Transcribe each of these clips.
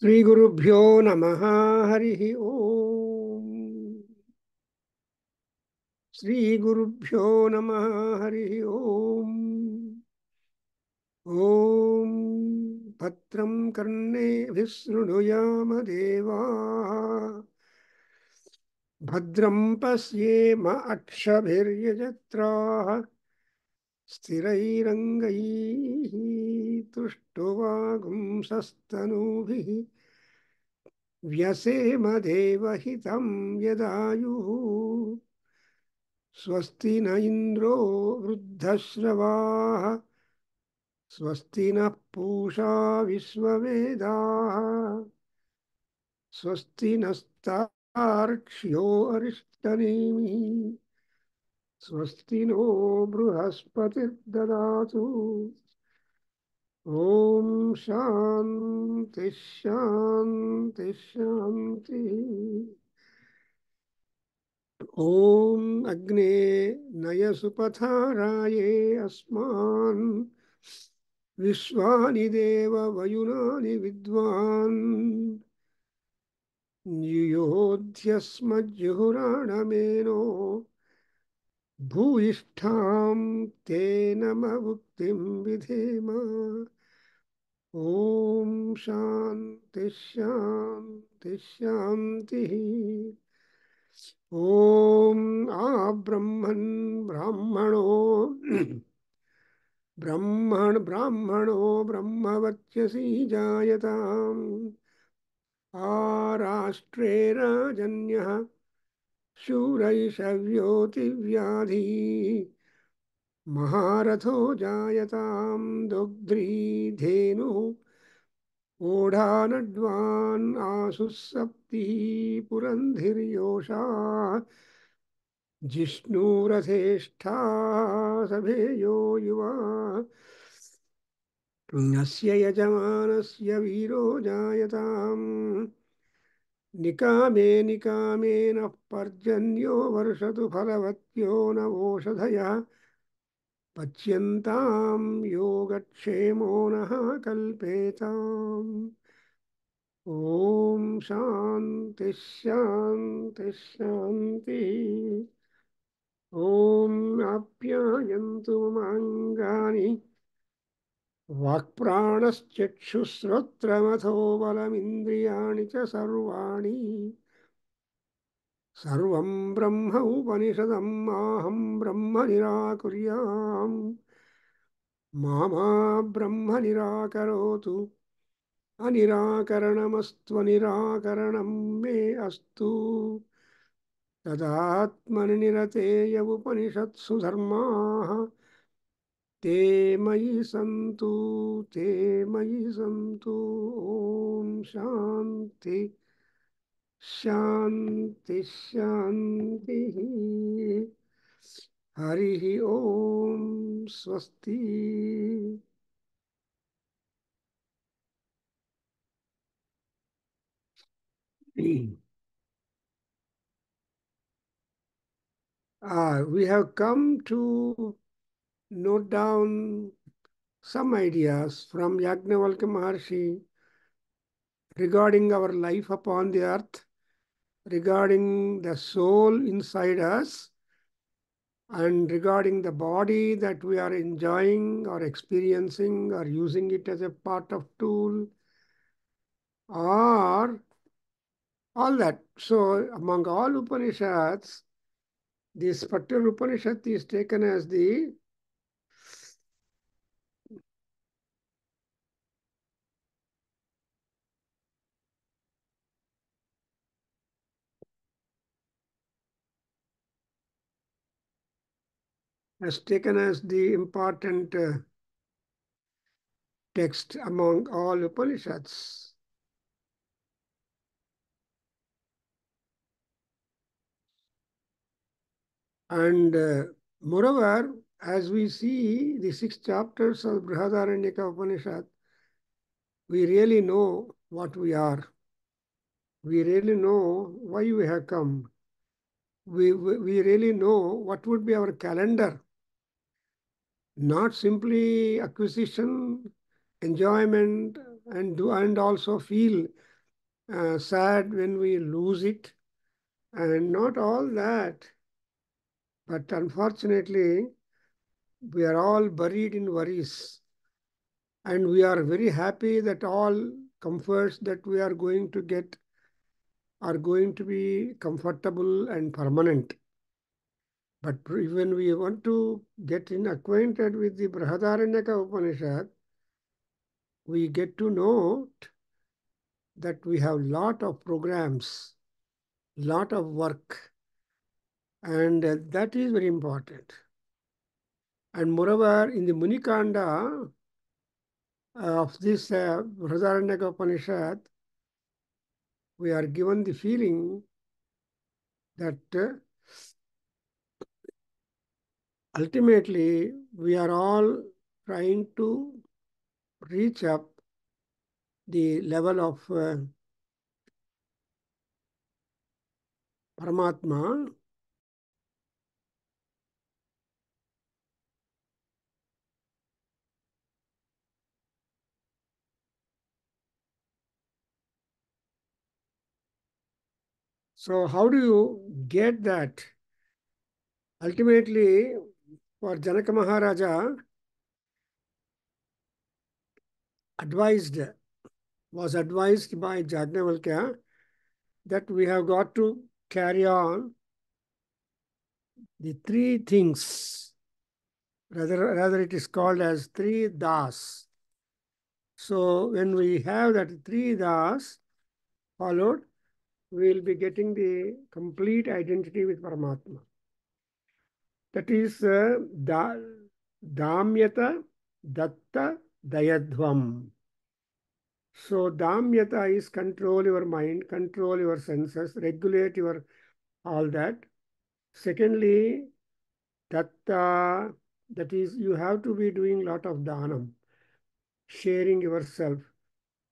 श्रीगुरुभ्यो नमः। हरिः ओम्। श्रीगुरुभ्यो नमः। हरिः ओम्। ॐ भद्रं कर्णेभिः शृणुयाम देवाः। भद्रं पश्येम अक्षभिर्यजत्राः। स्थिरैरङ्गैः तुष्टुवागुंसस्तनूभिः व्यसेम देवहितं यदायुः। स्वस्ति न इन्द्रो वृद्धश्रवाः। स्वस्ति नः पूषा विश्ववेदाः। स्वस्ति नस्तार्क्ष्यो अरिष्टनेमिः। स्वस्ति नो बृहस्पतिर्ददातु। ॐ शान्ति शान्ति शान्तिः। ॐ अग्ने नयसुपथाराये अस्मान् विश्वानि देव वयुनानि विद्वान् युयोध्यस्मज्जुहुराणमेनो भूयिष्ठां तेन मुक्तिं विधेम। ॐ शान्ति शान्ति शान्तिः। ॐ आब्रह्मन् ब्राह्मणो ब्राह्मणो ब्रह्मवर्चसी जायताम्। आराष्ट्रे राजन्यः शूरैषव्योतिव्याधी महारथो जायतां। दुग्ध्री धेनुः ओढानड्वान् आसुः सप्तिः पुरन्धिर्योषा जिष्णुरथेष्ठा सभेयो युवा। अस्य यजमानस्य वीरो जायताम्। निकामे निकामे नः पर्जन्यो वर्षतु फलवत्यो नवोषधयः। पच्यन्तां योगक्षेमो नः कल्पेताम्। ॐ शान्ति शान्ति शान्तिः। ॐ आप्यायन्तु ममाङ्गानि वाक्प्राणश्चक्षुश्रोत्रमथो बलमिन्द्रियाणि च सर्वाणि। सर्वं ब्रह्म उपनिषदं माहं ब्रह्म निराकुर्याम्। मा ब्रह्म निराकरोतु। अनिराकरणमस्त्वनिराकरणं मे अस्तु। तदात्मनिरतेय उपनिषत्सु धर्माः ते मयि सन्तु ते मयि सन्तु। ॐ शान्ति शान्ति शान्तिः। हरिः ॐ स्वस्ति। We have come to note down some ideas from Yajnavalkya Maharshi regarding our life upon the earth, regarding the soul inside us, and regarding the body that we are enjoying or experiencing or using it as a part of tool, or all that. So among all Upanishads, this particular Upanishad is taken as the important text among all Upanishads. And moreover, as we see the 6 chapters of Brihadaranyaka Upanishad, we really know what we are. We really know why we have come. We really know what would be our calendar. Not simply acquisition, enjoyment, and also feel sad when we lose it, and not all that. But unfortunately, we are all buried in worries. And we are very happy that all comforts that we are going to get are going to be comfortable and permanent. But when we want to get in acquainted with the Brihadaranyaka Upanishad, we get to know that we have lot of programs, lot of work, and that is very important. And moreover, in the Munikanda of this Brihadaranyaka Upanishad, we are given the feeling that ultimately we are all trying to reach up the level of Paramatma. So how do you get that? Ultimately, for Janaka Maharaja, advised, was advised by Jajnavalkya that we have got to carry on the three things. Rather it is called as three das. So when we have that three das followed, we will be getting the complete identity with Paramatma. That is Damyata Datta Dayadhvam. So Damyata is control your mind, control your senses, regulate your all that. Secondly, Datta, that is you have to be doing lot of dhanam, sharing yourself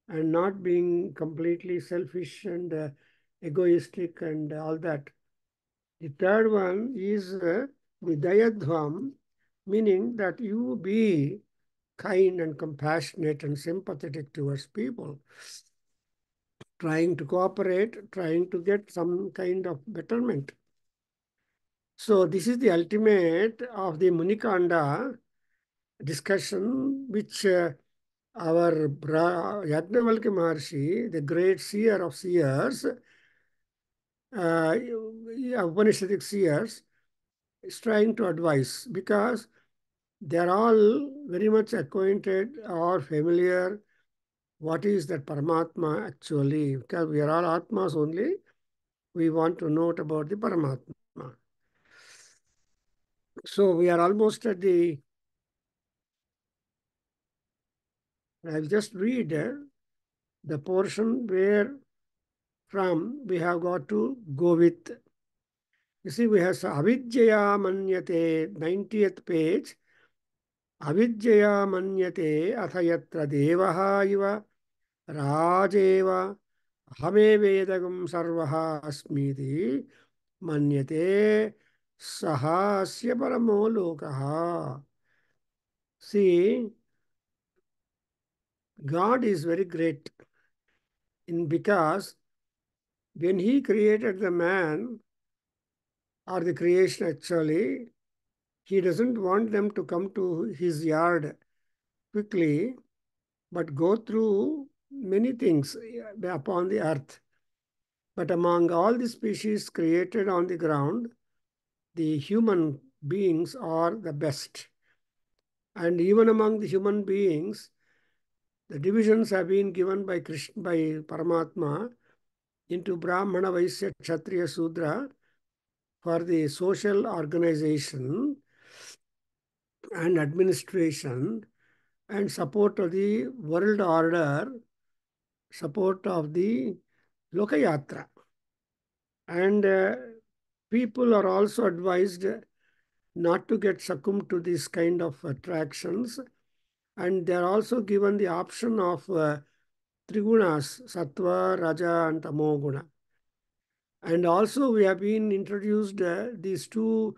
and not being completely selfish and egoistic and all that. The third one is the Dayadhvam, meaning that you be kind and compassionate and sympathetic towards people, trying to cooperate, trying to get some kind of betterment. So this is the ultimate of the Munikanda discussion, which our Yajnavalkya Maharshi, the great seer of seers, Upanishadic seers, is trying to advise, because they are all very much acquainted or familiar what is that Paramatma actually, because we are all Atmas only. We want to note about the Paramatma. So we are almost at the, I'll just read the portion where from we have got to go with. You see, we have Avidyaya Manyate, 90th page. Avidyaya Manyate Athayatra Devaha Iva Rajeva Hame Vedagam Sarvaha Asmiti Manyate Sahasya Paramo Lokaha. See, God is very great because when he created the man or the creation actually, he doesn't want them to come to his yard quickly, but go through many things upon the earth. But among all the species created on the ground, the human beings are the best. And even among the human beings, the divisions have been given by Krishna, by Paramatma, into Brahmana, Vaishya, Kshatriya, Sudra for the social organization and administration and support of the world order, support of the Lokayatra. And people are also advised not to get succumbed to these kind of attractions. And they are also given the option of Trigunas, Sattva, Raja, and Tamoguna. And also we have been introduced these two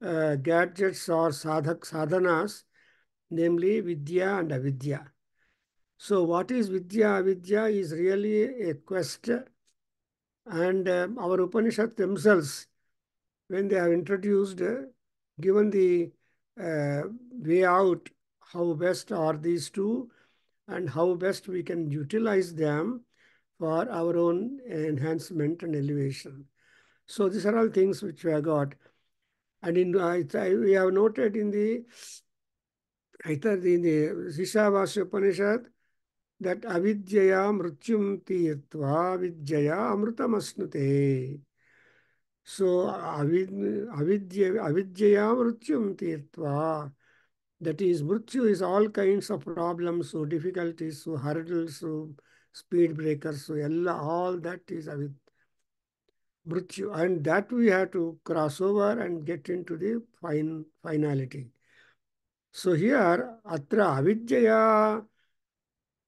gadgets or sadhanas, namely Vidya and Avidya. So what is Vidya? Vidya is really a quest, and our Upanishad themselves, when they have introduced, given the uh, way out, how best are these two, and how best we can utilize them for our own enhancement and elevation. So these are all things which we have got. And we have noted in the either in the Sishavasya Upanishad that avidyaya mrityum tirtva vidyaya amrutamasnute. So avidyaya mrityum tirtva. That is, mrityu is all kinds of problems, so difficulties, so hurdles, so speed breakers, so all that is mrityu. And that we have to cross over and get into the finality. So here, atra avidyaya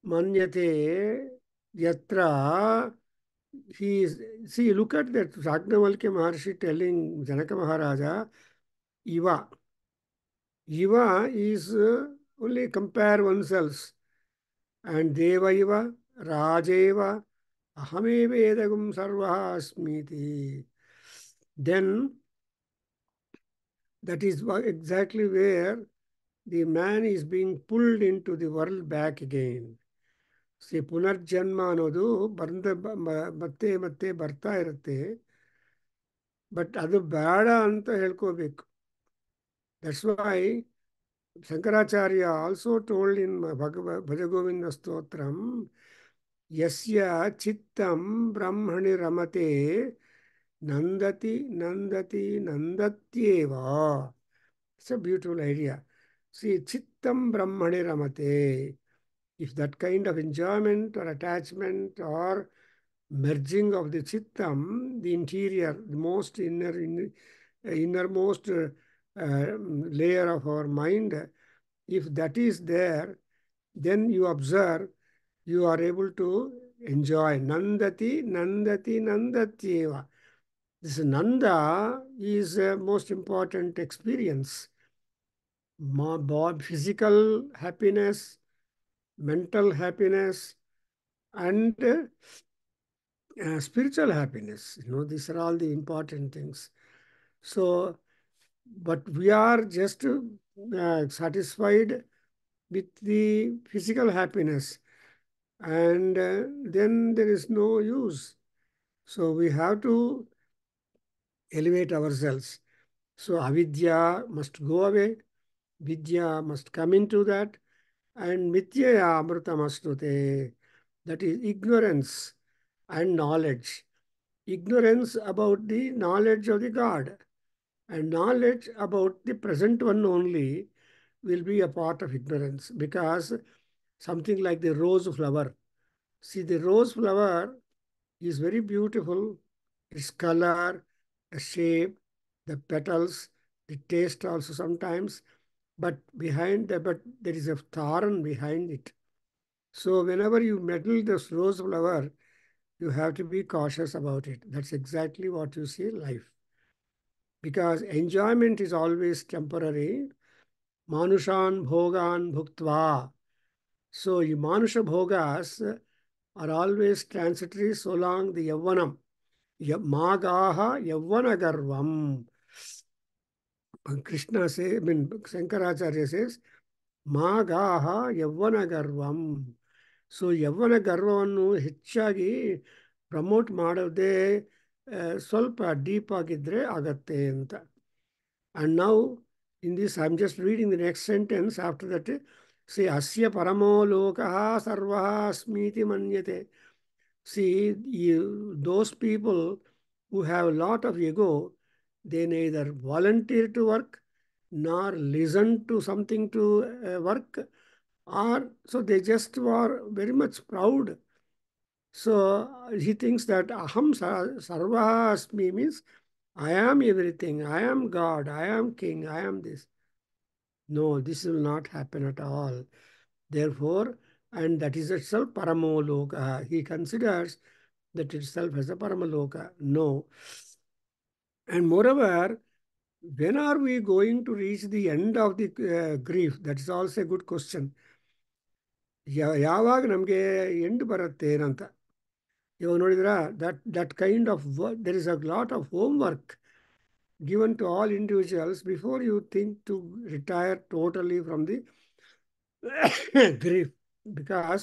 manyate yatra he is, see, look at that Yajnavalkya Maharshi telling Janaka Maharaja, Iva. Iva is only compare oneself. And Deva Iva, Rajeva, Ahame Vedagum Sarvaha Asmiti. Then that is exactly where the man is being pulled into the world back again. See, ಪುನರ್ಜನ್ಮ ಅನ್ನೋದು ಮತ್ತೆ ಮತ್ತೆ ಬರ್ತಾ ಇರುತ್ತೆ. But ಅದು ಬೇಡ ಅಂತ ಹೇಳ್ಕೋಬೇಕು. That's why Shankaracharya also told in Bhajagovinda Stotram, Yasya Chittam Brahmani Ramate Nandati Nandati Nandatyeva. It's a beautiful idea. See, Chittam Brahmani Ramate. If that kind of enjoyment or attachment or merging of the chittam, the interior, the most innermost layer of our mind, if that is there, then you observe, you are able to enjoy. Nandati, Nandati, Nandatyeva. This Nanda is a most important experience. Physical happiness, mental happiness, and spiritual happiness. These are all the important things. So, but we are just satisfied with the physical happiness, and then there is no use. So we have to elevate ourselves. So avidya must go away, vidya must come into that, and mityaya amrutamastute, that is ignorance and knowledge. Ignorance about the knowledge of the God and knowledge about the present one only will be a part of ignorance, because something like the rose flower. See, the rose flower is very beautiful. Its color, the shape, the petals, the taste also sometimes. But but there is a thorn behind it. So whenever you meddle this rose flower, you have to be cautious about it. That's exactly what you see in life. Because enjoyment is always temporary. Manushan bhogan bhuktva. So manusha bhogas are always transitory so long the yavanam. Magaha yavana garvam. Krishna says, Shankaracharya says, Magaha yavana garvam. So ಯವ್ವನ ಗರ್ವವನ್ನು ಹೆಚ್ಚಾಗಿ promote ಮಾಡೋದೇ ಸ್ವಲ್ಪ deep ಆಗಿದ್ರೆ ಆಗತ್ತೆ ಅಂತ. And now in this I'm just reading the next sentence after that. See, asya paramo lokaha sarvaha asmiti manyate. See, those people who have a lot of ego, they neither volunteer to work nor listen to something to work, or so they just were very much proud. So he thinks that aham sarvaha asmi means I am everything, I am God, I am king, I am this. No, this will not happen at all. Therefore, and that is itself paramoloka. He considers that itself as a paramaloka. No. And moreover, when are we going to reach the end of the grief? That is also a good question. ಯಾವಾಗ ನಮಗೆ end ಬರುತ್ತೆ ಏನಂತ ಇವಾಗ ನೋಡಿದ್ರ that kind of there is a lot of home work given to all individuals before you think to retire totally from the grief. Because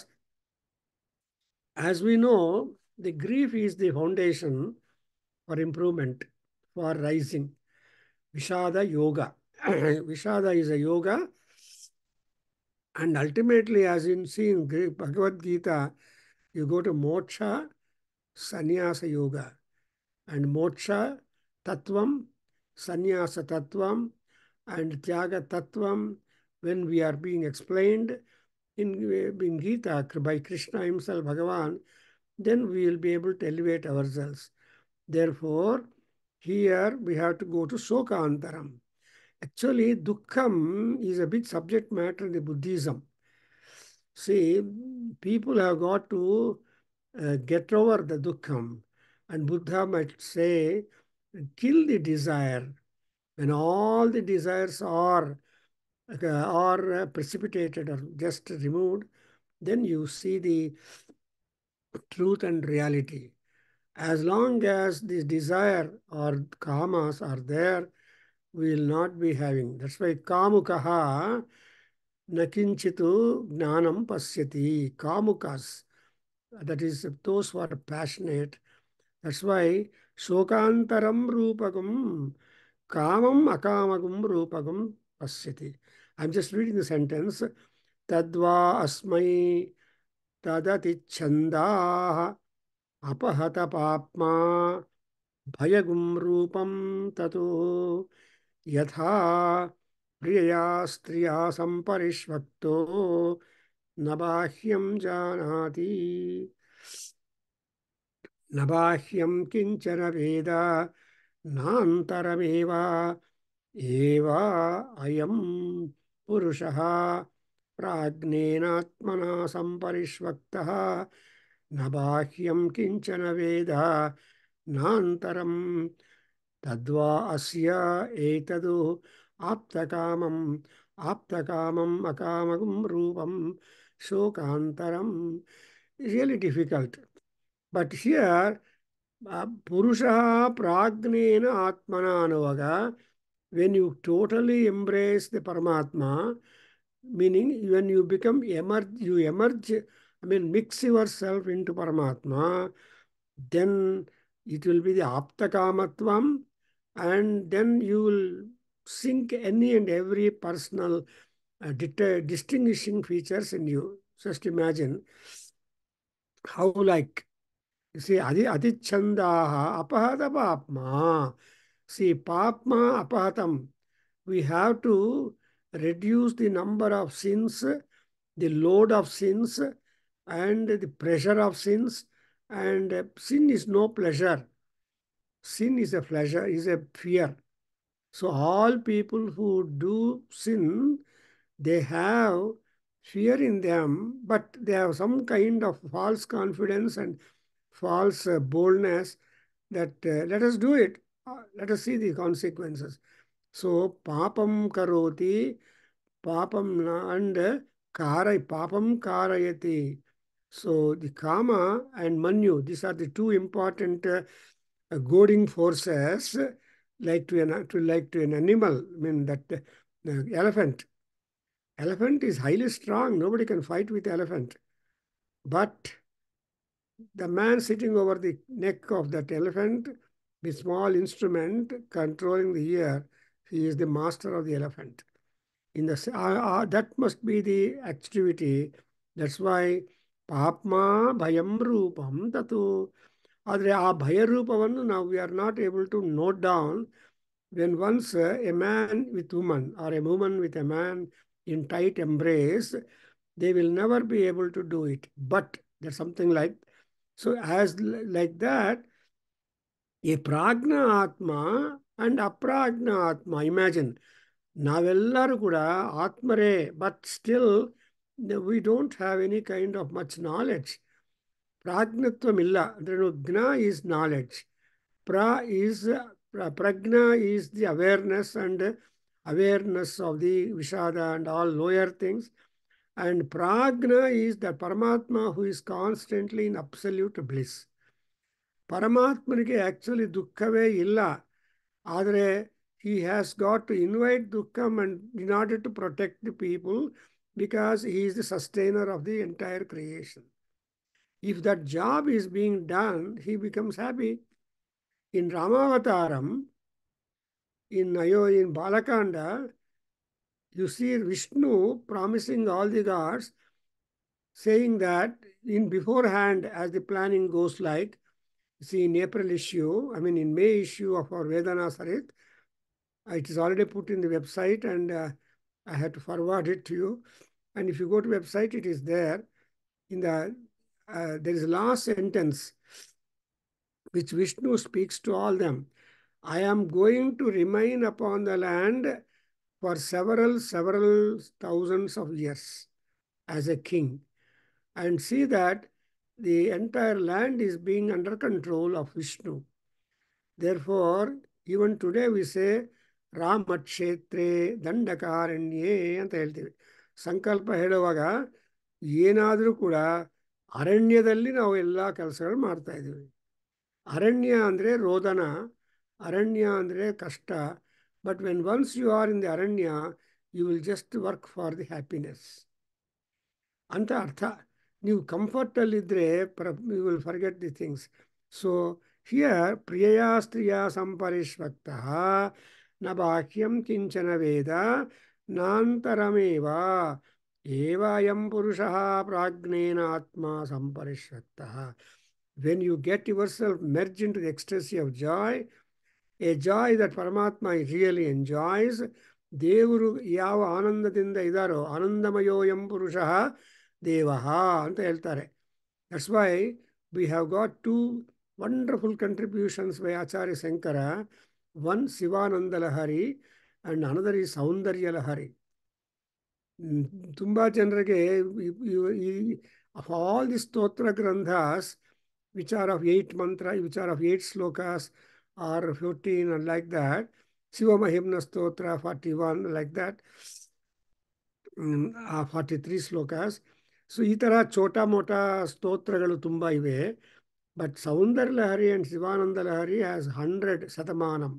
as we know, the grief is the foundation for improvement, for rising. Vishada yoga. Vishada is a yoga, and ultimately, as in seeing Bhagavad Gita, you go to moksha, sannyasa yoga, and moksha tattvam, sannyasa tattvam, and tyaga tattvam, when we are being explained in Gita by Krishna himself, Bhagavan, then we will be able to elevate ourselves. Therefore, here we have to go to Sokantaram. Actually, Dukkham is a big subject matter in the Buddhism. See, people have got to get over the Dukkham. And Buddha might say, kill the desire. When all the desires are precipitated or just removed, then you see the truth and reality. As long as this desire or kamas are there, we will not be having. That's why kamukaha nakinchitu gnanam pasyati. Kamukas, that is those who are passionate. That's why shokantaram rupagam kamam akamagam rupagam pasyati. I'm just reading the sentence. Tadva asmai tadati chandah अपहत पाप्मा भयगुं रूपं ततो यथा प्रियया स्त्रिया संपरिष्वक्तो न बाह्यं जानाति न बाह्यं किंचन वेद नान्तरमेव एवा अयं पुरुषः प्राज्ञेनात्मना संपरिष्वक्तः न बाह्यं किंचन वेद नान्तरं तद्वा अस्य एतदु आप्तकामम् आप्तकामम् अकामगं रूपं शोकान्तरं. Really difficult. But here, Purusha Pragnena Atmana Anavaga, when you totally embrace the Paramatma, meaning when you become you emerge, mix yourself into Paramatma, then it will be the Aptakamatvam, and then you will sink any and every personal distinguishing features in you. Just imagine how, like, you see, adichandaha apahata papma. See, papma apahatam. We have to reduce the number of sins, the load of sins, and the pressure of sins. And sin is no pleasure. Sin is a pleasure, is a fear. So all people who do sin, they have fear in them, but they have some kind of false confidence and false boldness that let us do it. Let us see the consequences. So papam karoti, papam and papam karayati. So the kama and manu, these are the two important goading forces, like to an animal. I mean that elephant. Elephant is highly strong. Nobody can fight with elephant. But the man sitting over the neck of that elephant, the small instrument controlling the ear, he is the master of the elephant. That must be the activity. That's why papma bhayam rupam tatu. ಆದರೆ ಆ ಭಯ ರೂಪವನ್ನು ನಾವು we are not able to note down. When once a man with woman or a woman with a man in tight embrace, they will never be able to do it. But there's something like, so as like that, a pragna atma and apragna atma. Imagine, ನಾವೆಲ್ಲರೂ ಕೂಡ ಆತ್ಮರೇ, but still we don't have any kind of much knowledge. ಪ್ರಾಜ್ಞತ್ವಂ ಇಲ್ಲ ಅಂದ್ರೆ ಜ್ಞ is knowledge. Pragna is the awareness and awareness of the Vishada and all lower things. And prajna is the Paramatma who is constantly in absolute bliss. Paramatmaniಗೆ actually ದುಃಖವೇ ಇಲ್ಲ. ಆದರೆ he has got to invite dukkam and in order to protect the people because he is the sustainer of the entire creation. If that job is being done, he becomes happy. In Ramavataram, in Balakanda, you see Vishnu promising all the gods, saying that in beforehand, as the planning goes like, see in April issue, I mean in May issue of our Vedana Sarit, it is already put in the website and I had to forward it to you. And if you go to website, it is there. In the there is a last sentence which Vishnu speaks to all them. I am going to remain upon the land for several thousands of years as a king, and see that the entire land is being under control of Vishnu. Therefore, even today we say ರಾಮಕ್ಷೇತ್ರೇ ದಂಡಕಾರಣ್ಯೇ ಅಂತ ಹೇಳ್ತೀವಿ. ಸಂಕಲ್ಪ ಹೇಳುವಾಗ ಏನಾದರೂ ಕೂಡ ಅರಣ್ಯದಲ್ಲಿ ನಾವು ಎಲ್ಲ ಕೆಲಸಗಳು ಮಾಡ್ತಾ ಇದ್ದೀವಿ. ಅರಣ್ಯ ಅಂದರೆ ರೋದನ, ಅರಣ್ಯ ಅಂದರೆ ಕಷ್ಟ. But when once you are in the aranya, you will just work for the happiness ಅಂತ ಅರ್ಥ. ನೀವು ಕಂಫರ್ಟಲ್ಲಿದ್ದರೆ you will forget the things. So here ಪ್ರಿಯಯಾ ಸ್ತ್ರೀಯ ಸಂಪರಿಷ್ವಕ್ತಃ ನ ಬಾಹ್ಯಂ ಕಿಂಚನ ವೇದ ನಾಂತರಮೇವ ಏವಾಯಂ ಪುರುಷಃ ಪ್ರಾಜ್ಞೇನ ಆತ್ಮ ಸಂಪರಿಷ್ವಕ್ತಃ. When you get yourself merged into the ecstasy of joy, a joy that Paramatma really enjoys, ದೇವರು ಯಾವ ಆನಂದದಿಂದ ಇದ್ದಾರೋ ಆನಂದಮಯೋಯಂ ಪುರುಷಃ ದೇವಃ ಅಂತ ಹೇಳ್ತಾರೆ. That's why we have got two wonderful contributions by Acharya Shankara. One Sivananda Lahari and another is Saundarya Lahari. ತುಂಬ ಜನರಿಗೆ of all the stotra granthas which are of 8 mantra, which are of 8 slokas or 14 and like that, Shiva Mahimna Stotra 41 like that, 43 slokas. So ಈ ಥರ ಚೋಟ ಮೋಟ ಸ್ತೋತ್ರಗಳು ತುಂಬ ಇವೆ. But Saundarya Lahari and Shivananda Lahari has 100 ಶತಮಾನಂ.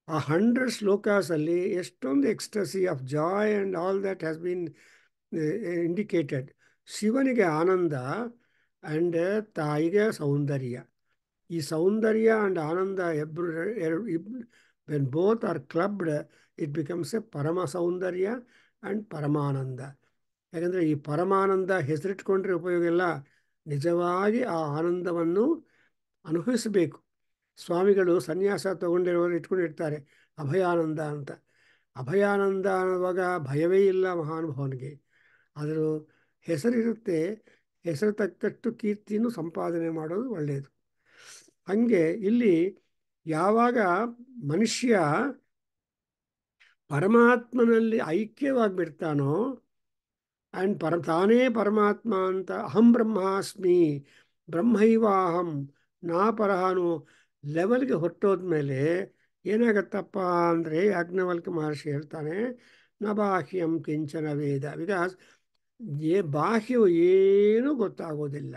ಆ 100 ಶ್ಲೋಕಾಸಲ್ಲಿ ಎಷ್ಟೊಂದು ecstasy of joy and all that has been indicated. ಶಿವನಿಗೆ ಆನಂದ ಆ್ಯಂಡ್ ತಾಯಿಗೆ ಸೌಂದರ್ಯ. ಈ ಸೌಂದರ್ಯ ಆ್ಯಂಡ್ ಆನಂದ when both are clubbed, it becomes a parama saundarya and ಪರಮಾನಂದ. ಯಾಕಂದರೆ ಈ ಪರಮಾನಂದ ಹೆಸರಿಟ್ಕೊಂಡ್ರೆ ಉಪಯೋಗ ಇಲ್ಲ, ನಿಜವಾಗಿ ಆ ಆನಂದವನ್ನು ಅನುಭವಿಸಬೇಕು. ಸ್ವಾಮಿಗಳು ಸನ್ಯಾಸ ತಗೊಂಡಿರೋರು ಇಟ್ಕೊಂಡಿರ್ತಾರೆ ಅಭಯಾನಂದ ಅಂತ. ಅಭಯಾನಂದ ಅನ್ನುವಾಗ ಭಯವೇ ಇಲ್ಲ ಮಹಾನುಭಾವನಿಗೆ. ಆದರೂ ಹೆಸರಿರುತ್ತೆ, ಹೆಸರು ತಕ್ಕಷ್ಟು ಕೀರ್ತಿನೂ ಸಂಪಾದನೆ ಮಾಡೋದು ಒಳ್ಳೆಯದು. ಹಾಗೆ ಇಲ್ಲಿ ಯಾವಾಗ ಮನುಷ್ಯ ಪರಮಾತ್ಮನಲ್ಲಿ ಐಕ್ಯವಾಗಿಬಿಡ್ತಾನೋ ಆ್ಯಂಡ್ ತಾನೇ ಪರಮಾತ್ಮ ಅಂತ ಅಹಂ ಬ್ರಹ್ಮಾಸ್ಮಿ ಬ್ರಹ್ಮೈವಾಹಂ ನಾ ಪರಹಾನು ಲೆವೆಲ್ಗೆ ಹೊರಟೋದ್ಮೇಲೆ ಏನಾಗತ್ತಪ್ಪ ಅಂದರೆ ಯಾಜ್ಞವಲ್ಕ್ಯ ಮಹರ್ಷಿ ಹೇಳ್ತಾನೆ, ನ ಬಾಹ್ಯಂ ಕಿಂಚನ ವೇದ. ಬಿಕಾಸ್ ಬಾಹ್ಯವು ಏನೂ ಗೊತ್ತಾಗೋದಿಲ್ಲ.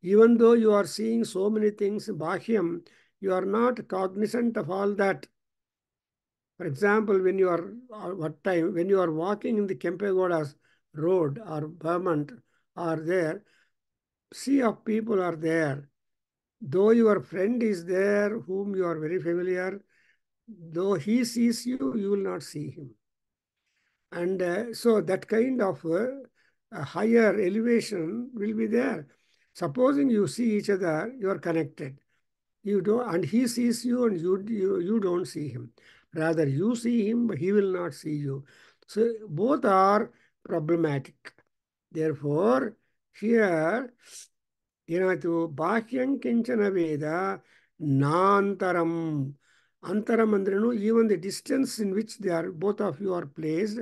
Even though you are seeing so many things, Bhahyam, you are not cognizant of all that. For example, when you are walking in the Kempegoda's road or Vermont are there, sea of people are there. Though your friend is there, whom you are very familiar, though he sees you, you will not see him. And so that kind of higher elevation will be there. Supposing you see each other, you are connected. You don't, and he sees you and you don't see him. Rather, you see him, but he will not see you. So both are problematic. Therefore, here, ಏನಾಯಿತು, ಬಾಹ್ಯಂ ಕಿಂಚನ ವೇದ ನಾಂತರಂ. ಅಂತರಂ ಅಂದ್ರೇನು, even the distance in which they are both of you are placed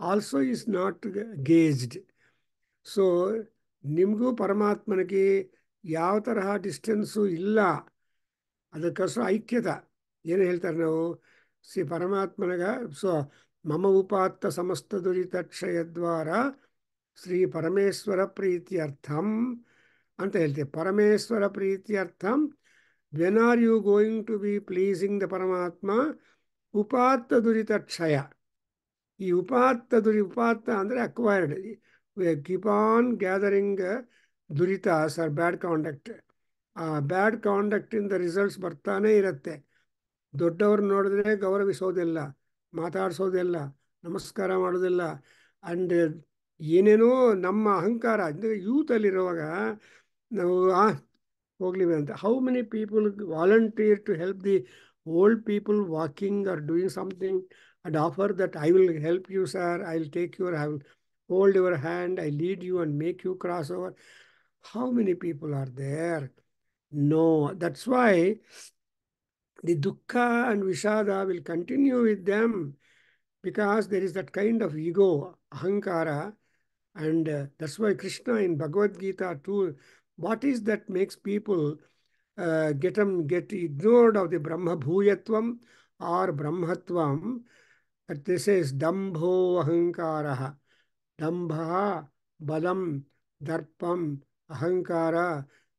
also is not gauged. So ನಿಮಗೂ ಪರಮಾತ್ಮನಿಗೆ ಯಾವ ತರಹ distance ಇಲ್ಲ. ಅದಕ್ಕೋಸ್ಕರ ಐಕ್ಯತ ಏನು ಹೇಳ್ತಾರೆ ನಾವು, ಪರಮಾತ್ಮನಾಗ. ಸೊ ಮಮ ಉಪಾತ್ತ ಸಮಸ್ತ ದುರಿತಕ್ಷಯದ್ವಾರ ಶ್ರೀ ಪರಮೇಶ್ವರ ಪ್ರೀತ್ಯರ್ಥಂ ಅಂತ ಹೇಳ್ತೀವಿ. ಪರಮೇಶ್ವರ ಪ್ರೀತ್ಯರ್ಥಂ when are you going to be pleasing the Paramatma ಉಪಾತ್ತ ದುರಿತಕ್ಷಯ. ಈ ಉಪಾತ್ತ ಅಂದರೆ ಅಕ್ವೈರ್ಡ್. ಕೀಪ್ ಆನ್ ಗ್ಯಾದರಿಂಗ್ ದುರಿತಾಸ್ ಆರ್ ಬ್ಯಾಡ್ ಕಾಂಡಕ್ಟ್. ಆ ಬ್ಯಾಡ್ ಕಾಂಡಕ್ಟಿಂದ ರಿಸಲ್ಟ್ಸ್ ಬರ್ತಾನೆ ಇರುತ್ತೆ. ದೊಡ್ಡವ್ರು ನೋಡಿದ್ರೆ ಗೌರವಿಸೋದಿಲ್ಲ, ಮಾತಾಡಿಸೋದಿಲ್ಲ, ನಮಸ್ಕಾರ ಮಾಡೋದಿಲ್ಲ. ಆ್ಯಂಡ್ ಏನೇನೋ ನಮ್ಮ ಅಹಂಕಾರ ಅಂದರೆ ಯೂತಲ್ಲಿರುವಾಗ ನಾವು ಹೋಗ್ಲಿವೆ ಅಂತ. How many people volunteer to help the old people walking or doing something and offer that I will help you, sir, I will take your, I will hold your hand, I lead you and make you cross over. How many people are there? No. That's why the dukkha and vishada will continue with them, because there is that kind of ego, ahankara. And that's why Krishna in Bhagavad Gita too, what is that makes people get ignored of the Brahma Bhuyatvam or Brahmatvam? That this is Dambho Ahankara. Dambha, Balam, Darpam, Ahankara.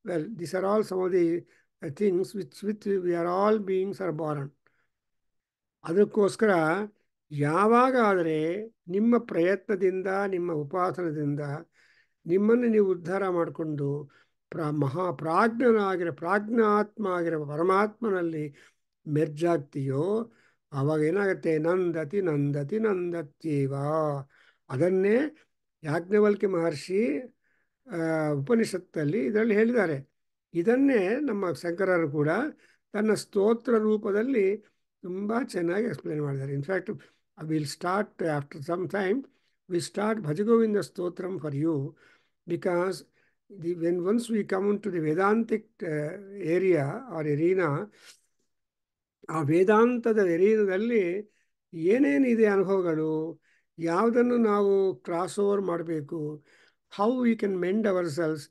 Well, these are all some of the things which we are all beings are born. ಅದಕ್ಕೋಸ್ಕರ ಯಾವಾಗಾದರೆ ನಿಮ್ಮ ಪ್ರಯತ್ನದಿಂದ, ನಿಮ್ಮ ಉಪಾಸನದಿಂದ ನಿಮ್ಮನ್ನು ನೀವು ಉದ್ಧಾರ ಮಾಡಿಕೊಂಡು ಪ್ರಾಜ್ಞಾತ್ಮ ಆಗಿರೋ ಪರಮಾತ್ಮನಲ್ಲಿ ಮೆರ್ಜಾಗ್ತೀಯೋ, ಆವಾಗ ಏನಾಗುತ್ತೆ? ನಂದತಿ ನಂದತಿ ನಂದತ್ಯೇವ. ಅದನ್ನೇ ಯಾಜ್ಞವಲ್ಕ್ಯ ಮಹರ್ಷಿ ಉಪನಿಷತ್ತಲ್ಲಿ ಇದರಲ್ಲಿ ಹೇಳಿದ್ದಾರೆ. ಇದನ್ನೇ ನಮ್ಮ ಶಂಕರರು ಕೂಡ ತನ್ನ ಸ್ತೋತ್ರ ರೂಪದಲ್ಲಿ ತುಂಬ ಚೆನ್ನಾಗಿ ಎಕ್ಸ್ಪ್ಲೇನ್ ಮಾಡಿದ್ದಾರೆ. In fact will start after some time, we start Bhajagovinda stotram for you, because when once we come into the Vedantic area or arena, ಆ ವೇದಾಂತದ ಎರೀನದಲ್ಲಿ ಏನೇನಿದೆ ಅನುಭವಗಳು, ಯಾವುದನ್ನು ನಾವು ಕ್ರಾಸ್ ಓವರ್ ಮಾಡಬೇಕು, how we can mend ourselves,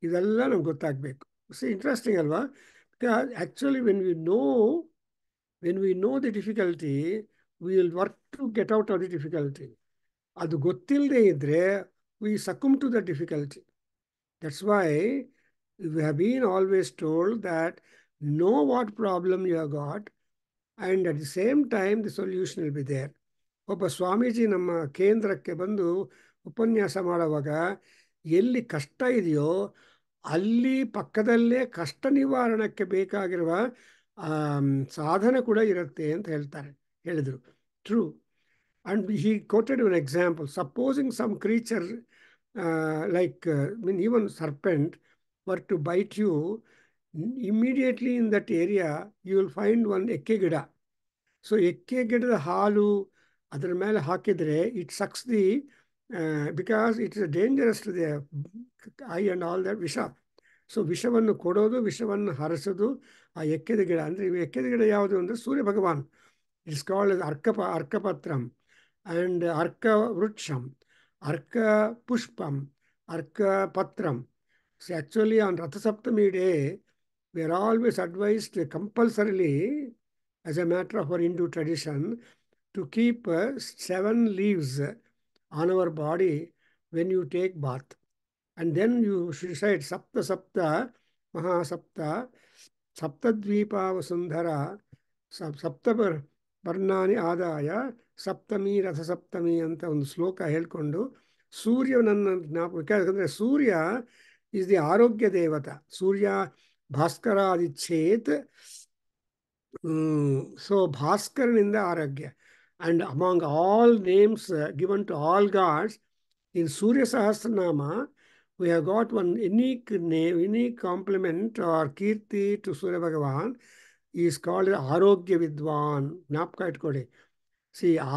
ಇದೆಲ್ಲ ನಮ್ಗೆ ಗೊತ್ತಾಗಬೇಕು. ಇಂಟ್ರೆಸ್ಟಿಂಗ್ ಅಲ್ವಾ? Actually when we know the difficulty, we will work to get out of the difficulty. ಅದು ಗೊತ್ತಿಲ್ಲದೆ ಇದ್ದರೆ we succumb to the difficulty. That's why we have been always told that know what problem you have got, and at the same time the solution will be there. ಒಬ್ಬ ಸ್ವಾಮೀಜಿ ನಮ್ಮ ಕೇಂದ್ರಕ್ಕೆ ಬಂದು ಉಪನ್ಯಾಸ ಮಾಡುವಾಗ ಎಲ್ಲಿ ಕಷ್ಟ ಇದೆಯೋ ಅಲ್ಲಿ ಪಕ್ಕದಲ್ಲೇ ಕಷ್ಟ ನಿವಾರಣಕ್ಕೆ ಬೇಕಾಗಿರುವ ಸಾಧನ ಕೂಡ ಇರುತ್ತೆ ಅಂತ ಹೇಳಿದರು. True. And he quoted an example. Supposing some creature even serpent were to bite you, immediately in that area you will find one ekke gida. So ekke gidada halu ಅದರ ಮೇಲೆ ಹಾಕಿದರೆ it sucks the because it is dangerous to the eye and all that ವಿಷ. So ವಿಷವನ್ನು ಕೊಡೋದು, ವಿಷವನ್ನು ಹರಿಸೋದು ಆ ಎಕ್ಕೆದ ಗಿಡ. ಅಂದರೆ ಎಕ್ಕೆದ ಗಿಡ ಯಾವುದು ಅಂದರೆ Surya Bhagwan. It's called arkapatram and Arka Vrutsham, Arka Pushpam, Arka Patram. So actually on Ratha Saptami day, we are always advised compulsorily, as a matter of our Hindu tradition, to keep 7 leaves on our body when you take bath. And then you should recite Sapta Sapta, Mahasapta, Saptadvipa Vasundhara, Saptabar ವರ್ಣಾನಿ ಆದಾಯ ಸಪ್ತಮಿ ರಥಸಪ್ತಮಿ ಅಂತ ಒಂದು ಶ್ಲೋಕ ಹೇಳ್ಕೊಂಡು ಸೂರ್ಯನನ್ನು ಜ್ಞಾಪಕ. ಯಾಕಂದರೆ ಸೂರ್ಯ is the ಆರೋಗ್ಯ ದೇವತ. ಸೂರ್ಯ ಭಾಸ್ಕರಾದಿಚ್ಛೇತ್. So ಭಾಸ್ಕರನಿಂದ ಆರೋಗ್ಯ. And among all names given to all gods in Surya Sahasranama we have got one unique name, unique compliment or kirti to Surya Bhagavan. Is called ಆರೋಗ್ಯ ವಿದ್ವಾನ್. ಜ್ಞಾಪಕ ಇಟ್ಕೊಳ್ಳಿ.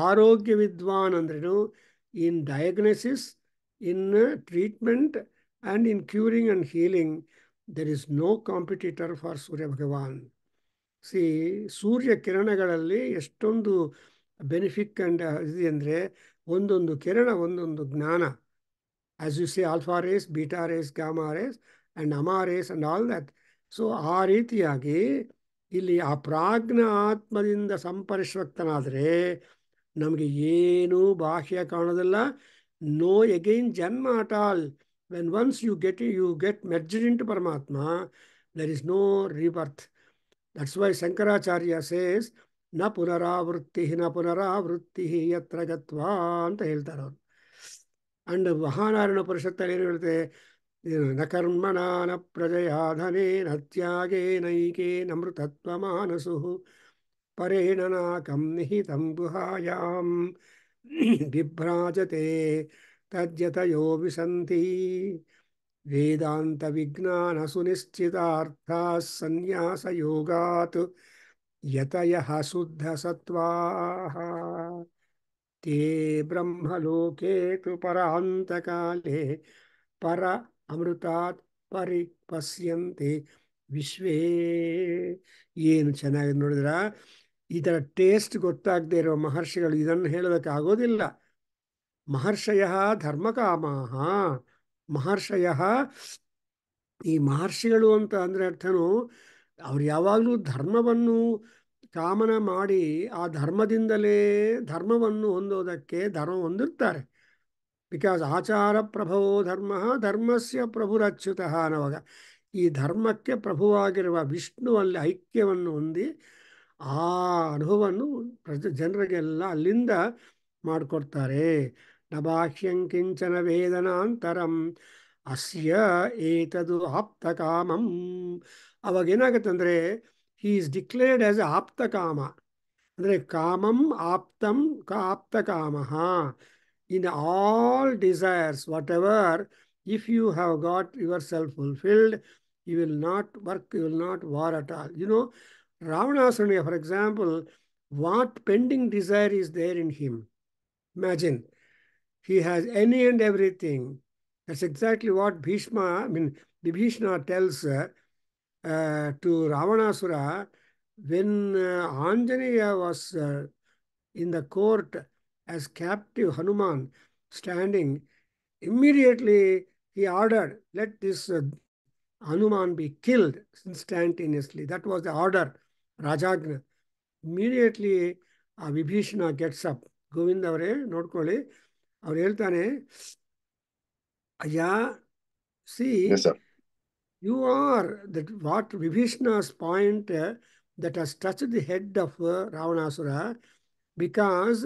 ಆರೋಗ್ಯ ವಿದ್ವಾನ್ ಅಂದ್ರೇನು? In diagnosis, in treatment and in curing and healing there is no competitor for Surya Bhagwan. Surya ಕಿರಣಗಳಲ್ಲಿ ಎಷ್ಟೊಂದು benefic and ಇದೆ ಅಂದರೆ, ಒಂದೊಂದು ಕಿರಣ ಒಂದೊಂದು ಜ್ಞಾನ. As you say alpha rays, beta rays, gamma rays and ಅಮಾ rays and all that. So ಆ ರೀತಿಯಾಗಿ ಇಲ್ಲಿ ಆ ಪ್ರಾಜ್ಞ ಆತ್ಮದಿಂದ ಸಂಪರಿಶ್ವಕ್ತನಾದರೆ ನಮಗೆ ಏನೂ ಬಾಹ್ಯ ಕಾಣೋದಿಲ್ಲ. No again janma at all. When once you get merged into Paramatma, there is no rebirth. That's why Shankaracharya says ನ ಪುನರಾವೃತ್ತಿ ನ ಪುನರಾವೃತ್ತಿ ಯತ್ರ ಗತ್ವಾ ಅಂತ ಹೇಳ್ತಾರೆ ಅವರು. ಅಂಡ್ ಮಹಾನಾರಾಯಣ ಪರಿಷತ್ತಲ್ಲಿ ಏನು ಹೇಳ್ತೆ, ನ ಕರ್ಮಣ ನ ಪ್ರಜಯಾ ಧನೇ ನ ತ್ಯಾಗೇ ನೈಕೆ ನಮೃತತ್ವ ಮಾನಸು ಪರೇಣ ನಾಕಂ ನಿಹಿತಂ ಗುಹಾಯಾಂ ವಿಭ್ರಾಜತೆ ತದ್ಯತಯೋ ವಿಸಂತಿ ವೇದಾಂತ ವಿಜ್ಞಾನ ಸುನಿಶ್ಚಿತಾರ್ಥ ಸನ್ಯಾಸ ಯೋಗಾತ್ ಯತಯಃ ಶುದ್ಧ ಸತ್ವಾಃ ತೇ ಬ್ರಹ್ಮಲೋಕೆ ತು ಪರಾಂತಕಾಲೇ ಪರ ಅಮೃತಾತ್ ಪರಿಪಶ್ಯಂತೆ ವಿಶ್ವೇ. ಏನು ಚೆನ್ನಾಗಿ ನೋಡಿದ್ರ, ಈ ಥರ ಟೇಸ್ಟ್ ಗೊತ್ತಾಗದೇ ಇರೋ ಮಹರ್ಷಿಗಳು ಇದನ್ನು ಹೇಳೋದಕ್ಕಾಗೋದಿಲ್ಲ. ಮಹರ್ಷಯ ಧರ್ಮಕಾಮಾಹ. ಮಹರ್ಷಯ, ಈ ಮಹರ್ಷಿಗಳು ಅಂತ ಅಂದರೆ ಅರ್ಥನು ಅವ್ರು ಯಾವಾಗಲೂ ಧರ್ಮವನ್ನು ಕಾಮನ ಮಾಡಿ ಆ ಧರ್ಮದಿಂದಲೇ ಧರ್ಮವನ್ನು ಹೊಂದೋದಕ್ಕೆ ಧರ್ಮ ಹೊಂದಿರ್ತಾರೆ. ಬಿಕಾಸ್ ಆಚಾರ ಪ್ರಭವೋ ಧರ್ಮ ಧರ್ಮಸ್ಯ ಪ್ರಭುರಚ್ಯುತಃ ಅನ್ನುವಾಗ ಈ ಧರ್ಮಕ್ಕೆ ಪ್ರಭುವಾಗಿರುವ ವಿಷ್ಣುವಲ್ಲಿ ಐಕ್ಯವನ್ನು ಹೊಂದಿ ಆ ಅನುಭವವನ್ನು ಜನರಿಗೆಲ್ಲ ಅಲ್ಲಿಂದ ಮಾಡಿಕೊಡ್ತಾರೆ. ನ ಬಾಹ್ಯಂ ಕಿಂಚನ ವೇದನಾಂತರಂ ಅಸ್ಯ ಏತದು ಆಪ್ತಕಾಮಂ. ಅವಾಗ ಏನಾಗುತ್ತಂದರೆ, ಹಿ ಈಸ್ ಡಿಕ್ಲೇರ್ಡ್ ಆಸ್ ಆಪ್ತಕಾಮ. ಅಂದರೆ ಕಾಮಂ ಆಪ್ತಂ ಆಪ್ತಕಾಮಃ. In all desires, whatever, if you have got yourself fulfilled, you will not work, you will not war at all. You know, Ravanasura, for example, what pending desire is there in him? Imagine, he has any and everything. That's exactly what Vibhishna tells to Ravanasura when Anjaneya was in the court as captive Hanuman standing. Immediately he ordered, let this Hanuman be killed instantaneously. That was the order, Rajagna. Immediately Vibhishana gets up. Govinda ಅವರೇ ನೋಡ್ಕೊಳ್ಳಿ, ಅವ್ರು ಹೇಳ್ತಾನೆ, ಅಯ್ಯ, see, Yes, sir. you are that what Vibhishana's point that has touched the head of Ravanasura, because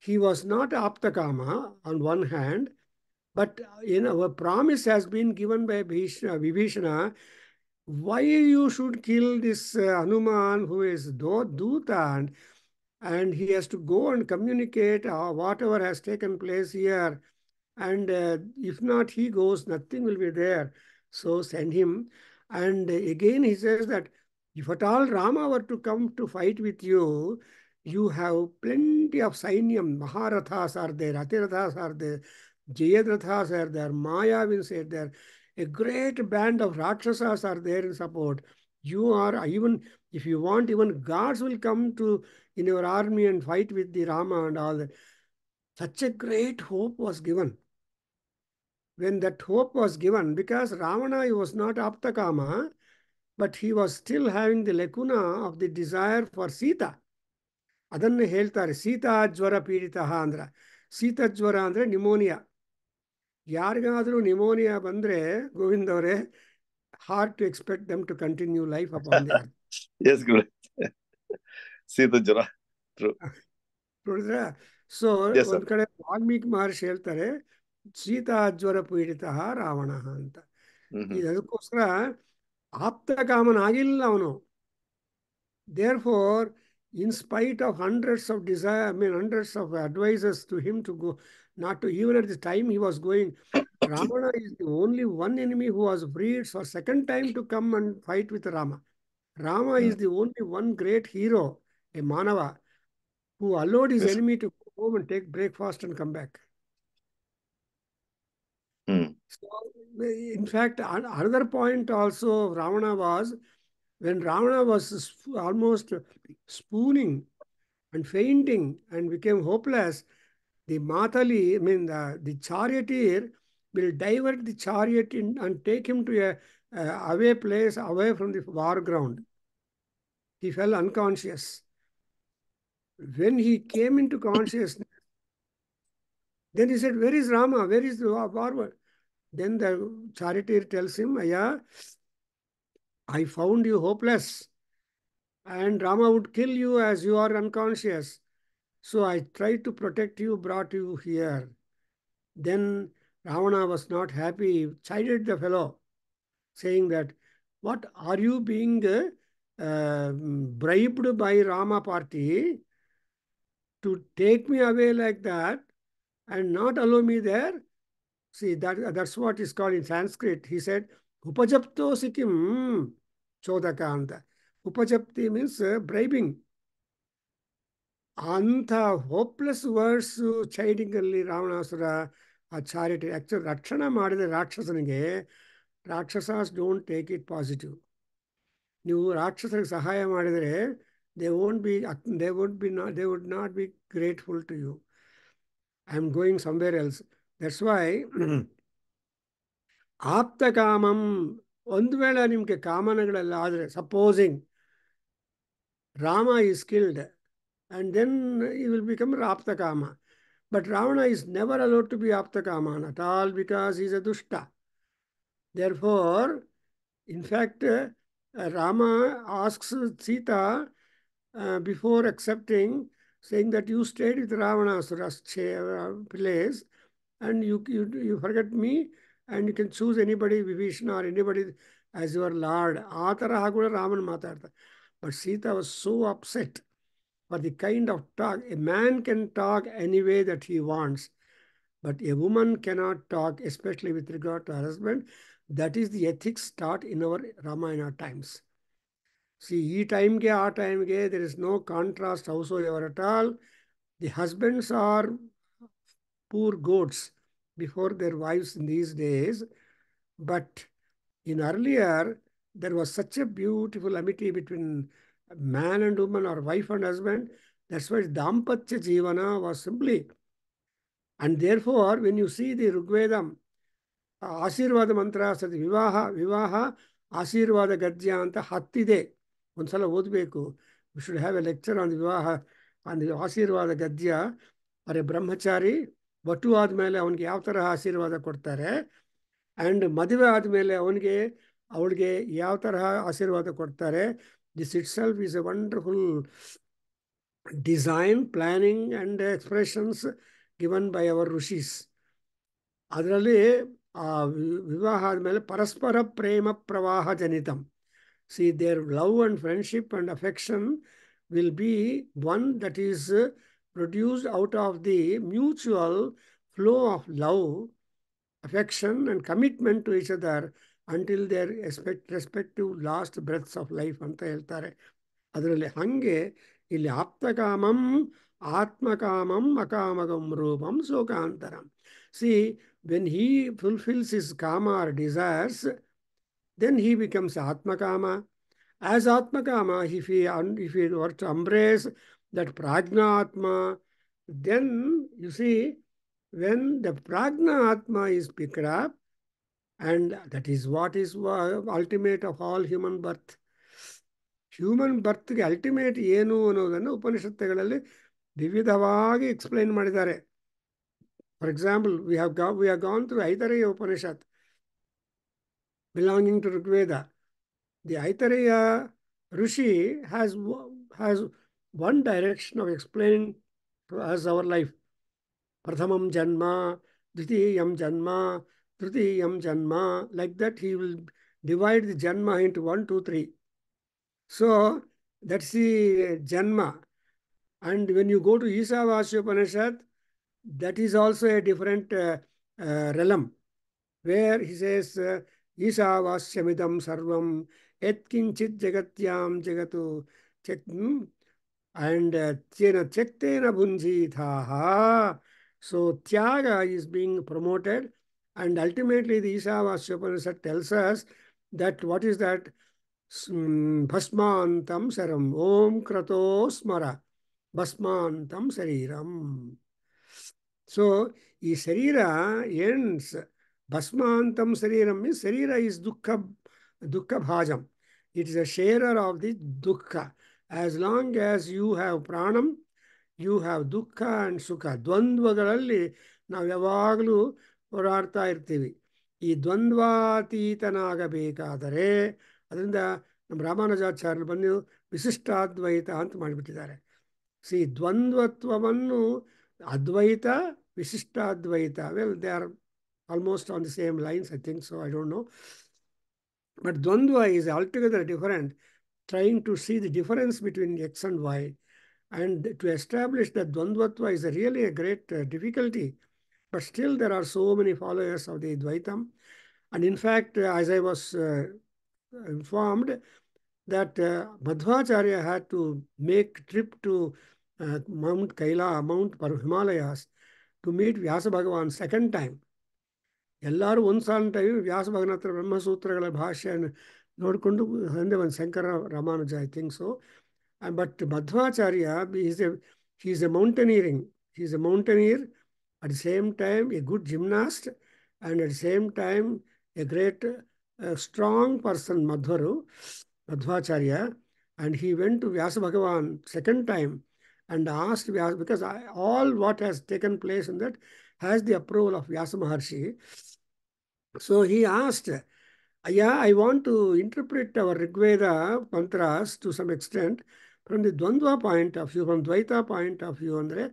he was not Aptakama on one hand, but a promise has been given by Vibhishana. Why you should kill this Hanuman who is Duta, and he has to go and communicate whatever has taken place here. And if not he goes, nothing will be there. So send him. And again he says that if at all Rama were to come to fight with you, you have plenty of Sainyam. Maharathas are there, Atirathas are there, Jayadrathas are there, Mayavins are there. A great band of Rakshasas are there in support. You are, even if you want, even gods will come to in your army and fight with the Rama and all that. Such a great hope was given. When that hope was given, because Ravana was not Aptakama, but he was still having the lacuna of the desire for Sita. ಅದನ್ನು ಹೇಳ್ತಾರೆ, ಸೀತಾಜ್ವರ ಪೀಡಿತ ಅಂದ್ರೆ. ಶೀತಜ್ವರ ಅಂದರೆ pneumonia. ಯಾರಿಗಾದರೂ pneumonia ಬಂದರೆ, ಗೋವಿಂದ್ ಅವರೇ, hard to expect them to continue life upon the earth. Yes, good. ಶೀತಜ್ವರ. True. ನೋಡಿದ್ರ? So Yes, sir. ಒಂದ್ ಕಡೆ ವಾಲ್ಮೀಕಿ ಮಹರ್ಷಿ ಹೇಳ್ತಾರೆ, ಸೀತಾಜ್ವರ ಪೀಡಿತ ರಾವಣ ಅಂತ. ಅದಕ್ಕೋಸ್ಕರ ಆಪ್ತಕಾಮನಾಗಿಲ್ಲ ಅವನು. Therefore, in spite of hundreds of hundreds of advisors to him to go, not to, even at the time he was going, Ravana is the only one enemy who was freed for second time to come and fight with Rama. Rama is the only one great hero, a Manava, who allowed his Yes. enemy to go home and take breakfast and come back. So, in fact, another point also of Ravana was, when Ravana was almost spooning and fainting and became hopeless, the Matali, the charioteer will divert the chariot and take him to a away place, away from the war ground. He fell unconscious. when he came into consciousness, then he said, where is Rama? Where is the forward? Then the charioteer tells him, Aya, I found you hopeless, and Rama would kill you as you are unconscious. So I tried to protect you, brought you here. Then Ravana was not happy, chided the fellow, saying that, what are you being bribed by Rama party to take me away like that and not allow me there? See, that's what is called in Sanskrit. He said, Upajapto sikim chodakanta. Upajapti means bribing. ಅಂಥ hopeless words ಚೈಡಿಂಗಲ್ಲಿ ರಾವಣಾಸುರ ಆ charity actually ರಕ್ಷಣೆ ಮಾಡಿದ ರಾಕ್ಷಸನಿಗೆ rakshasas don't take it positive. ನೀವು ರಾಕ್ಷಸರಿಗೆ ಸಹಾಯ ಮಾಡಿದರೆ they would not be grateful to you. I am going somewhere else. That's why ಆಪ್ತ ಕಾಮಂ, ಒಂದು ವೇಳೆ ನಿಮಗೆ ಕಾಮನಗಳೆಲ್ಲ ಆದರೆ, supposing Rama is killed and then he will become Aptakama. But Ravana is never allowed to be Aptakama at all because he is a Dushta. Therefore, in fact, Rama asks Sita before accepting, saying that you stayed with Ravanasura's place and you forget me and you can choose anybody, Vibhishana or anybody as your lord. Atara Hagura Raman Matartha. But Sita was so upset for the kind of talk. A man can talk any way that he wants, but a woman cannot talk, especially with regard to her husband. That is the ethics taught in our Ramayana times. See, time there is no contrast whatsoever at all. The husbands are poor goats before their wives in these days, but in earlier, there was such a beautiful amity between man and woman or wife and husband. That's why Dampatya Jivana was simply. And therefore, when you see the Rigvedam, Asirvada mantra, Vivaha, Asirvada Gadya anta hattide. Onsala odbeku. We should have a lecture on the Vivaha, on the Asirvada Gadya. For a Brahmachari, Vatu ಆದ್ಮೇಲೆ ಅವನಿಗೆ ಯಾವ ಥರ ಆಶೀರ್ವಾದ ಕೊಡ್ತಾರೆ, and ಮದುವೆ ಆದಮೇಲೆ ಅವಳಿಗೆ ಯಾವ ತರಹ ಆಶೀರ್ವಾದ ಕೊಡ್ತಾರೆ. This itself is a wonderful design, planning and expressions given by our ಋಷೀಸ್. ಅದರಲ್ಲಿ ಆ ವಿವಾಹ ಆದಮೇಲೆ ಪರಸ್ಪರ ಪ್ರೇಮ ಪ್ರವಾಹ ಜನಿತಂ. See their love and friendship and affection will be one that is produced out of the mutual flow of love, affection and commitment to each other until their respective last breaths of life ಅಂತ ಹೇಳ್ತಾರೆ. ಅದರಲ್ಲಿ ಹಂಗೆ ಇಲ್ಲಿ ಆಪ್ತಕಾಮಂ ಆತ್ಮಕಾಮಂ ಅಕಾಮಗಂ ರೂಪಂ ಶೋಕಾಂತರಂ. See, when he fulfills his kama or desires, then he becomes Atmakama. As Atmakama, if he were to embrace that Prajna Atma, then you see, when the Prajna Atma is picked up, and that is what is ultimate of all human birth. Human ಬರ್ತ್ಗೆ ultimate ಏನು ಅನ್ನೋದನ್ನು ಉಪನಿಷತ್ತುಗಳಲ್ಲಿ ವಿವಿಧವಾಗಿ explain ಮಾಡಿದ್ದಾರೆ. For example, we have gone through Aitareya Upanishad belonging to Rigveda. The Aitareya Rishi has one direction of explaining to us our life. Prathamam Janma, Dvitiyam Janma, Tritiyam Janma. Like that, he will divide the Janma into 1, 2, 3. So, that's the Janma. And when you go to Isavasya Upanishad, that is also a different realm, where he says, Isavasyamidam sarvam etkinchit jagatyam jagatu and tena chektena bhunjithaha. So Tyaga is being promoted, and ultimately the Isavasya Upanishad tells us that what is that? Bhasmantam saram om krato smara bhasmantam sariram. So ಈ ಶರೀರ ends. Bhasmantam Sariram means Sarira is Dukkha Bhajam. It is a sharer of the Dukkha. As long as you have Pranam, you have dukha and sukha. ದ್ವಂದ್ವಗಳಲ್ಲಿ ನಾವು ಯಾವಾಗಲೂ ಹೋರಾಡ್ತಾ ಇರ್ತೀವಿ. ಈ ದ್ವಂದ್ವಾತೀತನಾಗಬೇಕಾದರೆ, ಅದರಿಂದ ನಮ್ಮ ರಾಮಾನುಜಾಚಾರ್ಯರು ಬಂದು ವಿಶಿಷ್ಟಾದ್ವೈತ ಅಂತ ಮಾಡಿಬಿಟ್ಟಿದ್ದಾರೆ. ದ್ವಂದ್ವತ್ವವನ್ನು Advaita, Vishishtadvaita, well they are almost on the same lines, I think so, I don't know. But Dvandva is altogether different, trying to see the difference between X and Y. And to establish that Dvandvatva is really a great difficulty. But still there are so many followers of the Dvaitam. And in fact, as I was informed, that Madhvacharya had to make trip to Mount Kaila, Mount Himalayas, to meet Vyasa Bhagavan second time. ಎಲ್ಲರೂ ಒಂದು ಸಾಲ time ವ್ಯಾಸ ಭಗವನ್ ಹತ್ರ ಬ್ರಹ್ಮಸೂತ್ರಗಳ ಭಾಷೆ ನೋಡಿಕೊಂಡು ಹಿಂದೆ ಒಂದು Shankara Ramanuja, I think so. But Madhvacharya is a mountaineering, is a mountaineer, at the same time a good gymnast, and at the same time a great strong person Madhvacharya. And he went to Vyasa Bhagavan second time and asked Vyasa, because all what has taken place in that has the approval of Vyasa Maharshi. So he asked, yeah, I want to interpret our Rigveda mantras to some extent from the Dvandva point of view, from Dvaita point of view. Andre,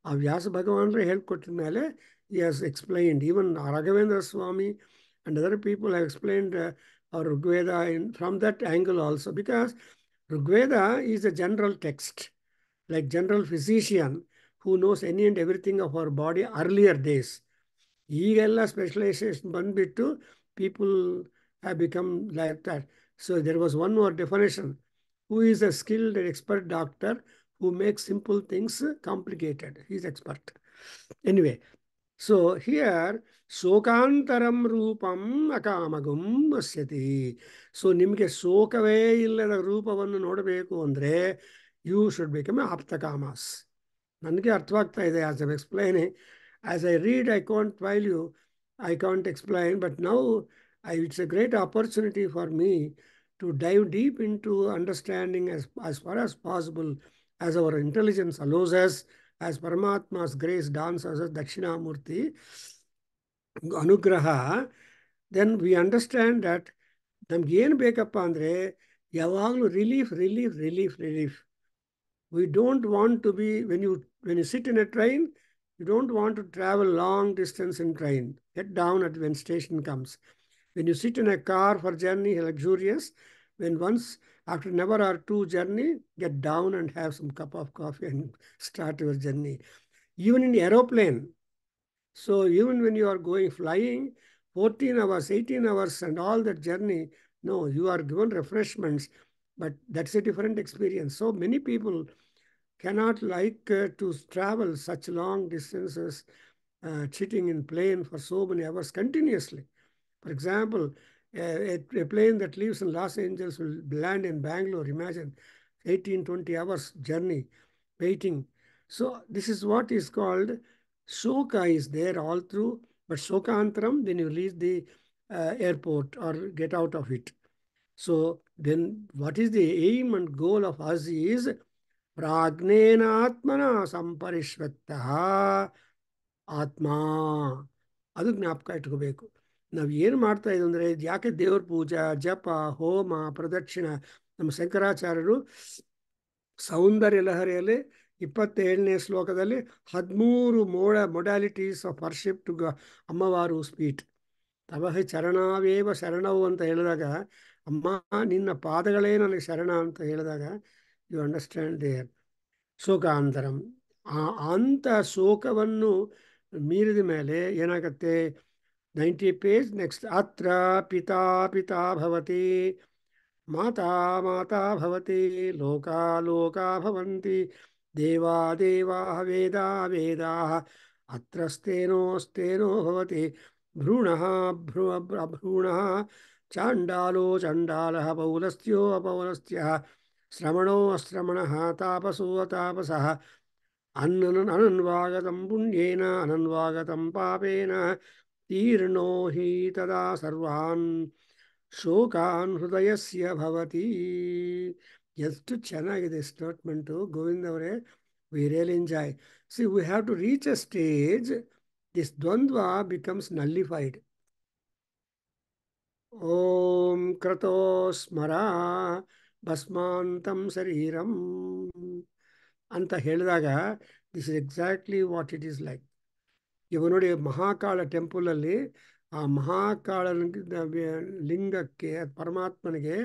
a Vyasa Bhagavanre helped mele, he has explained. Even Raghavendra Swami and other people have explained our Rigveda from that angle also, because Rigveda is a general text, like general physician who knows any and everything of our body earlier days. ಈಗೆಲ್ಲ specialization ಬಂದ್ಬಿಟ್ಟು people have become like that. So there was one more definition: who is a skilled and expert doctor who makes simple things complicated, is expert. Anyway, so here ಶೋಕಾಂತರಂ ರೂಪಂ ಅಕಾಮಗುಂ ಪಶ್ಯತಿ. So ನಿಮಗೆ ಶೋಕವೇ ಇಲ್ಲದ ರೂಪವನ್ನು ನೋಡಬೇಕು ಅಂದರೆ ಯು ಶುಡ್ ಬಿಕಮ್ ಆಪ್ತಕಾಮಾಸ್. ನನಗೆ ಅರ್ಥವಾಗ್ತಾ ಇದೆ as I explaining. As I read, I can't tell you, I can't explain, but now it's a great opportunity for me to dive deep into understanding as far as possible, as our intelligence allows us, as Paramatma's grace dawns as Dakshinamurti Anugraha. Then we understand that ನಮ್ಗೆ ಏನು ಬೇಕಪ್ಪ ಅಂದರೆ ಯಾವಾಗಲೂ relief. We don't want to be, when you sit in a train, you don't want to travel long distance in train. Get down at when station comes. When you sit in a car for journey, luxurious. When once, after an hour or two journey, get down and have some cup of coffee and start your journey. Even in aeroplane. So even when you are going flying, 14 hours, 18 hours and all that journey, no, you are given refreshments, but that's a different experience. So many people cannot like to travel such long distances, sitting in plane for so many hours continuously. For example, a plane that leaves in Los Angeles will land in Bangalore. Imagine 18-20 hours journey, waiting. So this is what is called shoka is there all through, but shokantaram when you leave the airport or get out of it. So then what is the aim and goal of us is ಪ್ರಾಜ್ಞೇನಾತ್ಮನ ಸಂಪರಿಶ್ವತ್ತ ಆತ್ಮ. ಅದು ಜ್ಞಾಪಕ ಇಟ್ಕೋಬೇಕು. ನಾವು ಏನು ಮಾಡ್ತಾ ಇದ್ದೀವಿ ಅಂದರೆ, ಯಾಕೆ ದೇವ್ರ ಪೂಜಾ, ಜಪ, ಹೋಮ, ಪ್ರದಕ್ಷಿಣ. ನಮ್ಮ ಶಂಕರಾಚಾರ್ಯರು ಸೌಂದರ್ಯ ಲಹರಿಯಲ್ಲಿ 27ನೇ ಶ್ಲೋಕದಲ್ಲಿ 13 ಮೊಡಾಲಿಟೀಸ್ ಆಫ್ ವರ್ಷಿಪ್ ಟು ಅಮ್ಮವಾರು ಸ್ಪೀಟ್. ತವಹ ಚರಣಾವೇವ ಶರಣವು ಅಂತ ಹೇಳಿದಾಗ, ಅಮ್ಮ ನಿನ್ನ ಪಾದಗಳೇ ನನಗೆ ಶರಣ ಅಂತ ಹೇಳಿದಾಗ ಯು ಅಂಡರ್ಸ್ಟ್ಯಾಂಡ್ ದೇರ್ ಶೋಕಾಂತರಂ. ಅಂಥ ಶೋಕವನ್ನು ಮೀರಿದ ಮೇಲೆ ಏನಾಗತ್ತೆ? 90 ಪೇಜ್ ನೆಕ್ಸ್ಟ್. ಅತ್ರ ಪಿತಾ ಪಿತಾ ಭವತಿ, ಮಾತಾ ಮಾತಾ ಭವತಿ, ಲೋಕಾ ಲೋಕಾ ಭವಂತಿ, ದೇವಾ ದೇವಾ ವೇದಾ ವೇದಾ, ಅತ್ರ ಸ್ಥೇನೋ ಸ್ಥೇನೋ ಭವತಿ, ಭ್ರೂಣಃ ಭ್ರೂಣಃ, ಚಾಂಡಾಲೋ ಚಂಡಾಲಃ, ಪೌಲಸ್ತ್ಯೋ ಅಪೌಲಸ್ತ್ಯಃ, ಶ್ರಮಣೋ ಅಶ್ರಮಣಃ, ತಾಪಸೋ ಅತಾಪಸಃ, ಅನನ್ವಾಗತಂ ಪುಣ್ಯೇನ ಅನನ್ವಾಗತಂ ಪಾಪೇನ, ತೀರ್ಣೋ ಹಿ ತದಾ ಸರ್ವಾನ್ ಶೋಕಾನ್ ಹೃದಯಸ್ಯ ಭವತಿ. ಎಷ್ಟು ಚೆನ್ನಾಗಿದೆ ಸ್ಟೇಟ್ಮೆಂಟು ಗೋವಿಂದ್ ಅವರೇ. We really enjoy. See, we have to reach a stage, this Dvandva becomes nullified. Om Krato Smara Bhasmantam Sariram ಅಂತ ಹೇಳಿದಾಗ this is exactly what it is like. ಇವಾಗ ನೋಡಿ ಮಹಾಕಾಳ ಟೆಂಪಲಲ್ಲಿ ಆ ಮಹಾಕಾಳ ಲಿಂಗಕ್ಕೆ ಪರಮಾತ್ಮನಿಗೆ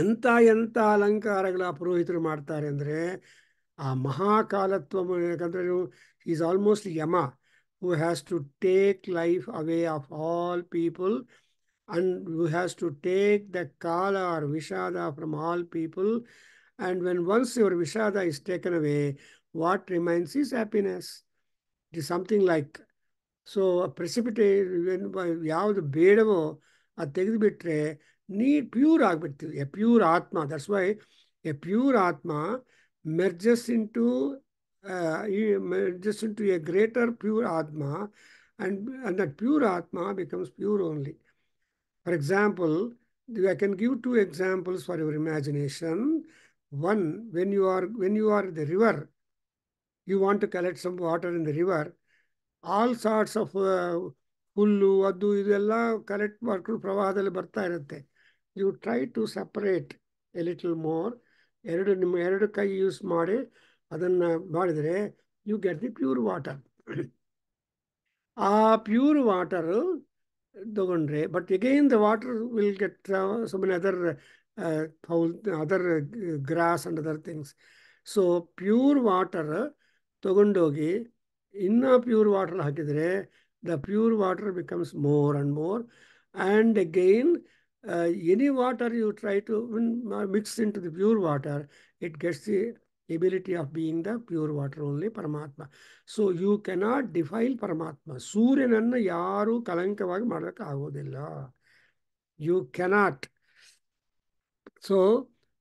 ಎಂಥ ಎಂಥ ಅಲಂಕಾರಗಳ ಪುರೋಹಿತರು ಮಾಡ್ತಾರೆ ಅಂದರೆ ಆ ಮಹಾಕಾಲತ್ವ, ಯಾಕಂದರೆ is almost Yama who has to take life away of all people and who has to take the kala or vishada from all people. And when once your vishada is taken away, what remains is happiness. It is something like, so precipitate ಯಾವುದು ಬೇಡವೋ ಅದು ತೆಗೆದುಬಿಟ್ರೆ pure ಆಗಿಬಿಡ್ತೀವಿ. A pure ಆತ್ಮ. That's why A pure ಆತ್ಮ ಮೆರ್ಜಸ್ into A greater pure ಆತ್ಮ, and that pure atma becomes pure only. For example, I can give two examples for your imagination. One, when you are the river, you want to collect some water in the river, all sorts of ಹುಲ್ಲು ಅದು ಇದೆಲ್ಲ collect ಮಾಡ್ಕೊಂಡು ಪ್ರವಾಹದಲ್ಲಿ ಬರ್ತಾ ಇರುತ್ತೆ. You try to separate a little more, ನಿಮ್ಮ ಎರಡು ಕೈ ಯೂಸ್ ಮಾಡಿ ಅದನ್ನು ಮಾಡಿದರೆ you get the pure water. ಆ ಪ್ಯೂರ್ ವಾಟರು ತಗೊಂಡ್ರೆ, but again the water will get some other other grass and other things. So pure water ತಗೊಂಡೋಗಿ ಇನ್ನೂ ಪ್ಯೂರ್ ವಾಟರ್ ಹಾಕಿದರೆ the pure water becomes more and more. And again any water you try to mix into the pure water, it gets the ability of being the pure water only Paramatma. So you cannot defile Paramatma. ಸೂರ್ಯನನ್ನು ಯಾರೂ ಕಲಂಕವಾಗಿ ಮಾಡೋಕ್ಕೆ ಆಗೋದಿಲ್ಲ. You cannot. So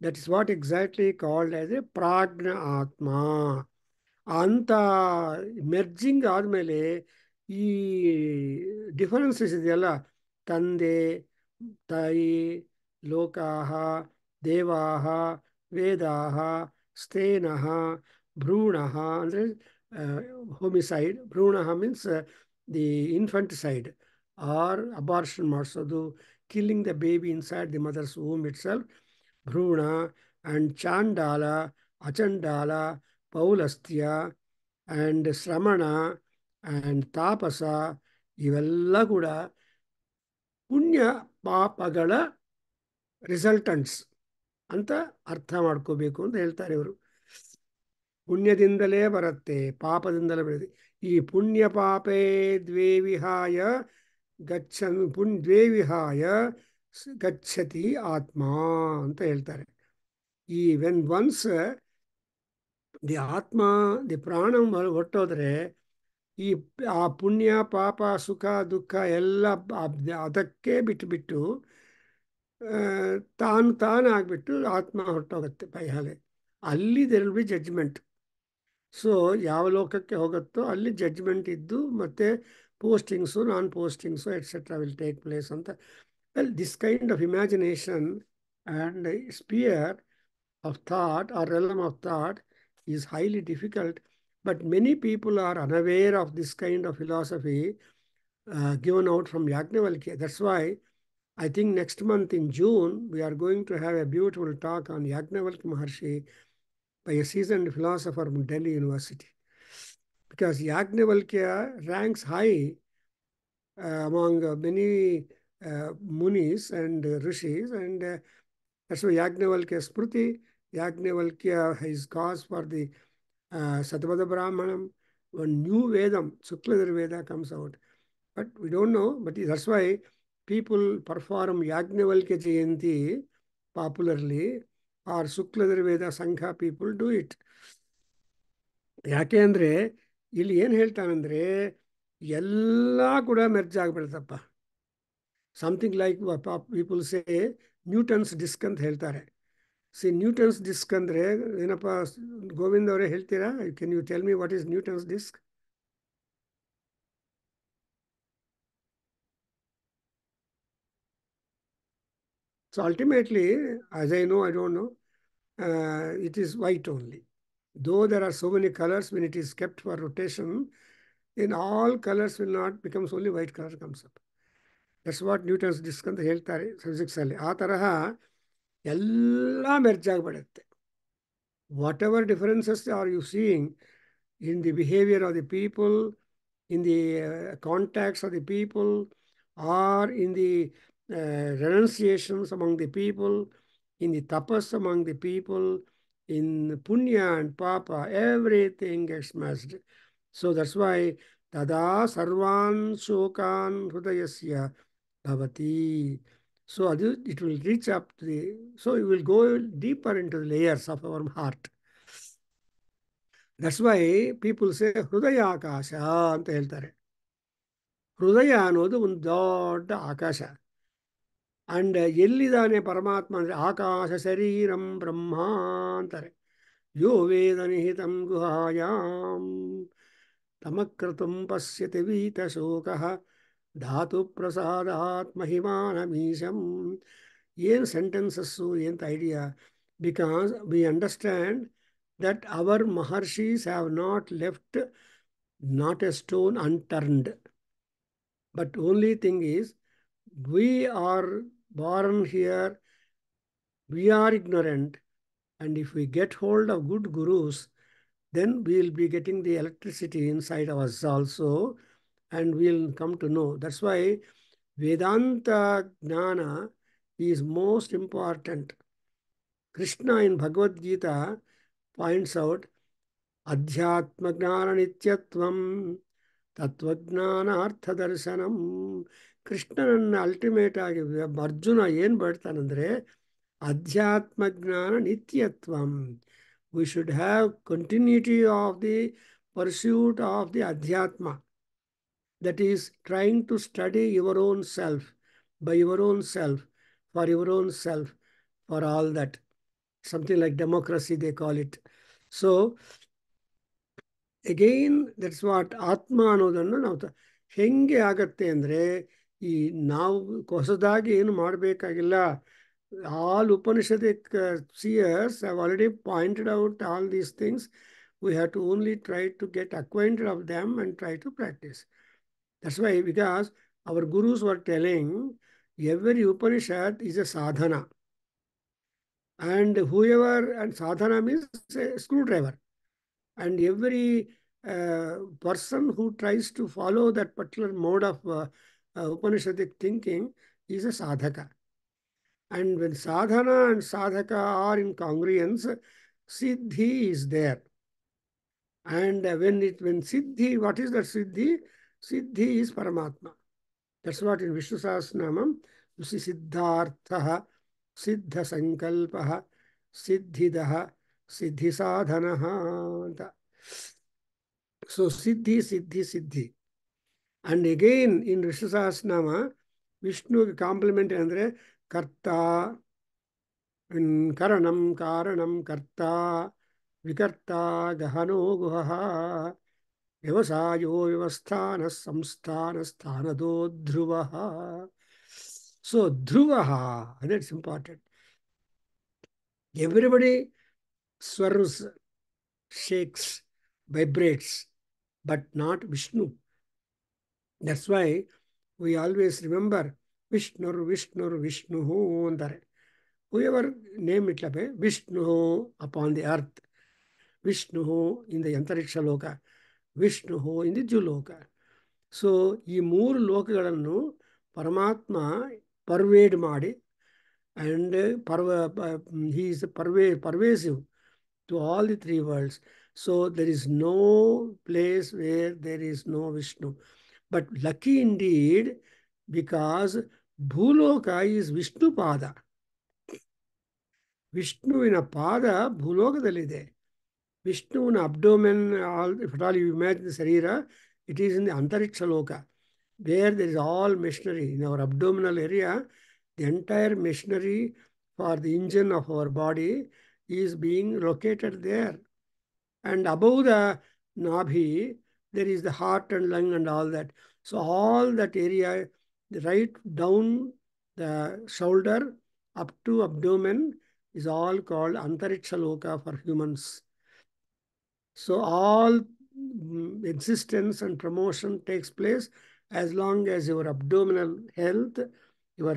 that is what exactly called as a prajna atma. ಅಂತ ಮೆರ್ಜಿಂಗ್ ಆದಮೇಲೆ ಈ differences ಇದೆಯಲ್ಲ, ತಂದೆ ತಾಯಿ, ಲೋಕಾಹ, ದೇವಾಹ, ವೇದಾಹ, ಸ್ಥೇನಃ, ಭ್ರೂಣಃ ಅಂದರೆ ಹೋಮಿಸೈಡ್. ಭ್ರೂಣಃ means the infanticide or abortion ಮಾಡಿಸೋದು, killing the baby inside the mother's womb itself, ಭ್ರೂಣ. ಆ್ಯಂಡ್ ಚಾಂಡಾಲ, ಅಚಂಡಾಲ, ಪೌಲಸ್ತ್ಯ ಆ್ಯಂಡ್ ಶ್ರಮಣ ಆ್ಯಂಡ್ ತಾಪಸ, ಇವೆಲ್ಲ ಕೂಡ ಪುಣ್ಯ ಪಾಪಗಳ ರಿಸಲ್ಟೆಂಟ್ಸ್ ಅಂತ ಅರ್ಥ ಮಾಡ್ಕೋಬೇಕು ಅಂತ ಹೇಳ್ತಾರೆ ಇವರು. ಪುಣ್ಯದಿಂದಲೇ ಬರುತ್ತೆ, ಪಾಪದಿಂದಲೇ ಬರುತ್ತೆ. ಈ ಪುಣ್ಯ ಪಾಪೇ ದ್ವೇ ವಿಹಾಯ ದ್ವೇ ವಿಹಾಯ ಗಚ್ಚತಿ ಆತ್ಮ ಅಂತ ಹೇಳ್ತಾರೆ. ಈ ವೆನ್ ಒನ್ಸ್ ದಿ ಆತ್ಮ, ದಿ ಪ್ರಾಣ ಹೊರಟೋದ್ರೆ ಈ ಆ ಪುಣ್ಯ ಪಾಪ ಸುಖ ದುಃಖ ಎಲ್ಲ ಅದಕ್ಕೆ ಬಿಟ್ಟು ತಾನಾಗ್ಬಿಟ್ಟು ಆತ್ಮ ಹೊರಟೋಗುತ್ತೆ ಬೈ ಹಾಗೆ. ಅಲ್ಲಿ there will be judgment. So ಯಾವ ಲೋಕಕ್ಕೆ ಹೋಗುತ್ತೋ ಅಲ್ಲಿ ಜಡ್ಜ್ಮೆಂಟ್ ಇದ್ದು ಮತ್ತೆ postings, non postings etcetera will take place ಅಂತ. Well, this kind of imagination and sphere of thought or realm of thought is highly difficult, but many people are unaware of this kind of philosophy given out from Yajnavalkya. That's why I think next month in June we are going to have a beautiful talk on Yajnavalkya Maharshi by a seasoned philosopher from Delhi University, because Yajnavalkya ranks high among many munis and rishis, and that's why Yajnavalkya Smriti, Yajnavalkya is cause for the Satvada Brahmanam, one new Vedam, Sukladhar Veda comes out. But we don't know, but that's why people perform Yajnavalkya Jayanti popularly, or Sukladhar Veda Sangha people do it. ಯಾಕೆ ಅಂದರೆ ಇಲ್ಲಿ ಏನು ಹೇಳ್ತಾನಂದರೆ ಎಲ್ಲ ಕೂಡ merge ಆಗಿಬಿಡ್ತಪ್ಪ. Something like people say Newton's disc ಅಂತ ಹೇಳ್ತಾರೆ. ಸಿ ನ್ಯೂಟನ್ಸ್ ಡಿಸ್ಕ್ ಅಂದರೆ ಏನಪ್ಪ ಗೋವಿಂದ್ ಅವರೇ ಹೇಳ್ತೀರಾ? Can you tell me what is Newton's disc? So ultimately, as I know, I don't know, it is white only. Though there are so many colors, when it is kept for rotation, then all colors will not becomes only white color comes up. That's what Newton's disc ಅಂತ ಹೇಳ್ತಾರೆ physics ಅಲ್ಲಿ. ಆ ತರಹ ಎಲ್ಲ Merz ಆಗಿಬಿಡುತ್ತೆ. Whatever differences are you seeing in the behavior of the people, in the contacts of the people, or in the renunciations among the people, in the tapas among the people, in punya and papa, everything gets merged. So that's why tada sarvan shokan hrudayasya bhavati. So it will reach up to the, so it will go deeper into the layers of our heart. That's why people say ಹೃದಯ ಆಕಾಶ ಅಂತ ಹೇಳ್ತಾರೆ. ಹೃದಯ ಅನ್ನೋದು ಒಂದು ದೊಡ್ಡ ಆಕಾಶ. And ಎಲ್ಲಿದ್ದಾನೆ ಪರಮಾತ್ಮ ಅಂದರೆ ಆಕಾಶ ಶರೀರಂ ಬ್ರಹ್ಮ ಅಂತಾರೆ. ಯೋ ವೇದ ನಿಹಿತಂ ಗುಹಾಯಾಂ ತಮಕೃತಂ ಪಶ್ಯತಿ ವೀತಶೋಕಃ ಧಾತು ಪ್ರಸಾದಾತ್ ಮಹಿಮಾನಮೀಶಂ. ಏನು ಸೆಂಟೆನ್ಸಸ್ಸು, ಎಂತ idea. Because we understand that our Maharshis have not left not a stone unturned. But only thing is, we are born here, we are ignorant, and if we get hold of good gurus, then we will be getting the electricity inside of us also, and we'll come to know. That's why Vedanta Jnana is most important. Krishna in Bhagavad Gita points out ಅಧ್ಯಾತ್ಮ ಜ್ಞಾನ ನಿತ್ಯತ್ವಂ ತತ್ವಜ್ಞಾನ ಅರ್ಥದರ್ಶನಂ. ಕೃಷ್ಣನನ್ನು ultimate ಆಗಿ ಅರ್ಜುನ ಏನು ಬೇಡ್ತಾನಂದರೆ ಅಧ್ಯಾತ್ಮ ಜ್ಞಾನ ನಿತ್ಯತ್ವಂ. We should have continuity of the pursuit of the adhyatma. That is trying to study your own self, by your own self, for your own self, for all that. Something like democracy they call it. So again that's what ಆತ್ಮ ಅನ್ನೋದನ್ನು ನಾವು ಹೆಂಗೆ ಆಗತ್ತೆ ಅಂದರೆ, ಈ ನಾವು ಹೊಸದಾಗಿ ಏನು ಮಾಡಬೇಕಾಗಿಲ್ಲ. All Upanishadic seers have already pointed out all these things. We have to only try to get acquainted of them and try to practice. That's why, because our gurus were telling every Upanishad is a sadhana. And whoever, and sadhana means a screwdriver. And every person who tries to follow that particular mode of Upanishadic thinking is a sadhaka. And when sadhana and sadhaka are in congruence, siddhi is there. And when siddhi, what is that siddhi? Siddhi is Paramatma. That's what in Vishnu Sahasranamam, you see Siddhartha, Siddha Sankalpaha, Siddhidaha, Siddhi Sadhanaha. So Siddhi, Siddhi, Siddhi. And again in Vishnu Sahasranama, Vishnu complement andre Karta, Karanam, Karanam, Karta, Vikarta, Gahano, Guhaha, Vyavasayo, Vyavasthana, Samsthana, Sthanado, Dhruvaha. So Dhruvaha, that's important. Everybody swerves, shakes, vibrates, but not Vishnu. That's why we always remember Vishnur, Vishnur, Vishnu ಅಂತಾರೆ. Whoever name it like Vishnu upon the earth, Vishnu in the Antariksha Loka, Vishnu in the Juloka. So ಈ ಮೂರು ಲೋಕಗಳನ್ನು ಪರಮಾತ್ಮ pervade ಮಾಡಿ, and he is pervasive to all the three worlds. So there is no place where there is no Vishnu. But lucky indeed, because Bhuloka is Vishnu Pada. ವಿಷ್ಣುವಿನ ಪಾದ ಭೂಲೋಕದಲ್ಲಿದೆ. ವಿಷ್ಣುವಿನ abdomen, if at all you imagine the Sarira, it is in the Antariksha Loka, where there is all machinery. In our abdominal area, the entire machinery for the engine of our body is being located there. And above the Nabhi, there is the heart and lung and all that. So all that area, right down the shoulder up to abdomen, is all called Antariksha Loka for humans. So all existence and promotion takes place as long as your abdominal health, your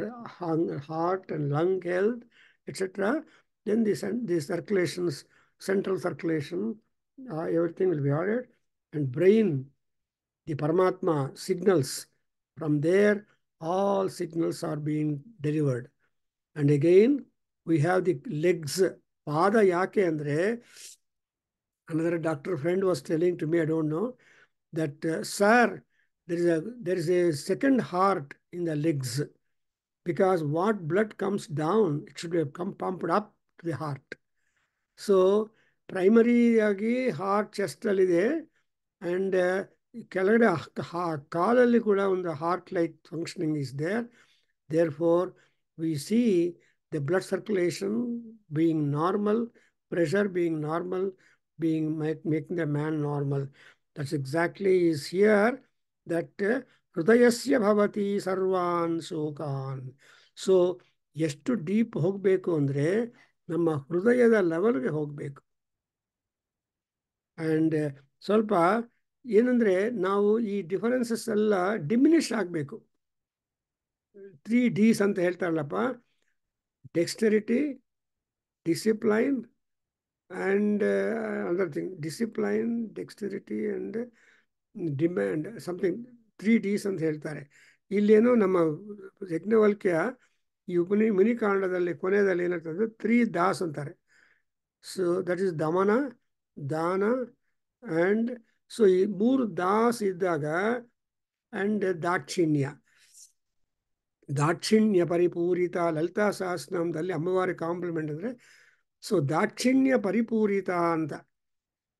heart and lung health, etc. Then the circulations, central circulation, everything will be ordered. And brain, the Paramatma signals. From there, all signals are being delivered. And again, we have the legs. Pada yake andre, another doctor friend was telling to me, I don't know, that sir, there is a second heart in the legs, because what blood comes down, it should have come pumped up to the heart. So ಪ್ರೈಮರಿಯಾಗಿ heart ಚೆಸ್ಟಲ್ಲಿದೆ, and ಕೆಳಗಡೆ ಕಾಲಲ್ಲಿ ಕೂಡ ಒಂದು heart like functioning is there. Therefore, we see the blood circulation being normal, pressure being normal, making the man normal. That's exactly is here that hridayasya bhavati sarvan shokan. So, ಎಷ್ಟು deep ಹೋಗಬೇಕು ಅಂದರೆ ನಮ್ಮ ಹೃದಯದ ಲೆವೆಲ್ಗೆ ಹೋಗಬೇಕು. And ಸ್ವಲ್ಪ ಏನಂದರೆ ನಾವು ಈ ಡಿಫರೆನ್ಸಸ್ ಎಲ್ಲ ಡಿಮಿನಿಷ್ ಆಗಬೇಕು. 3 Ds ಅಂತ ಹೇಳ್ತಾರಲ್ಲಪ್ಪ, dexterity, discipline and other thing, discipline, dexterity and demand, something 3 Ds ಅಂತ ಹೇಳ್ತಾರೆ. ಇಲ್ಲೇನೋ ನಮ್ಮ ಯಜ್ಞವಲ್ಕ್ಯ ಈ ಮುನಿಕಾಂಡದಲ್ಲಿ ಕೊನೆಯಲ್ಲಿ ಏನಾಗ್ತದೆ 3 ದಾಸ್ ಅಂತಾರೆ. ಸೊ ದಟ್ ಈಸ್ ದಮನ, ದಾನ ಆ್ಯಂಡ್ ಸೊ ಈ 3 ದಾಸ್ ಇದ್ದಾಗ ಆ್ಯಂಡ್ ದಾಕ್ಷಿಣ್ಯ ಪರಿಪೂರಿತ ಲಲಿತಾ ಸಹಸ್ರನಾಮದಲ್ಲಿ ಅಮ್ಮವಾರಿ ಕಾಂಪ್ಲಿಮೆಂಟ್ ಅಂದರೆ, ಸೊ ದಾಕ್ಷಿಣ್ಯ ಪರಿಪೂರಿತ ಅಂತ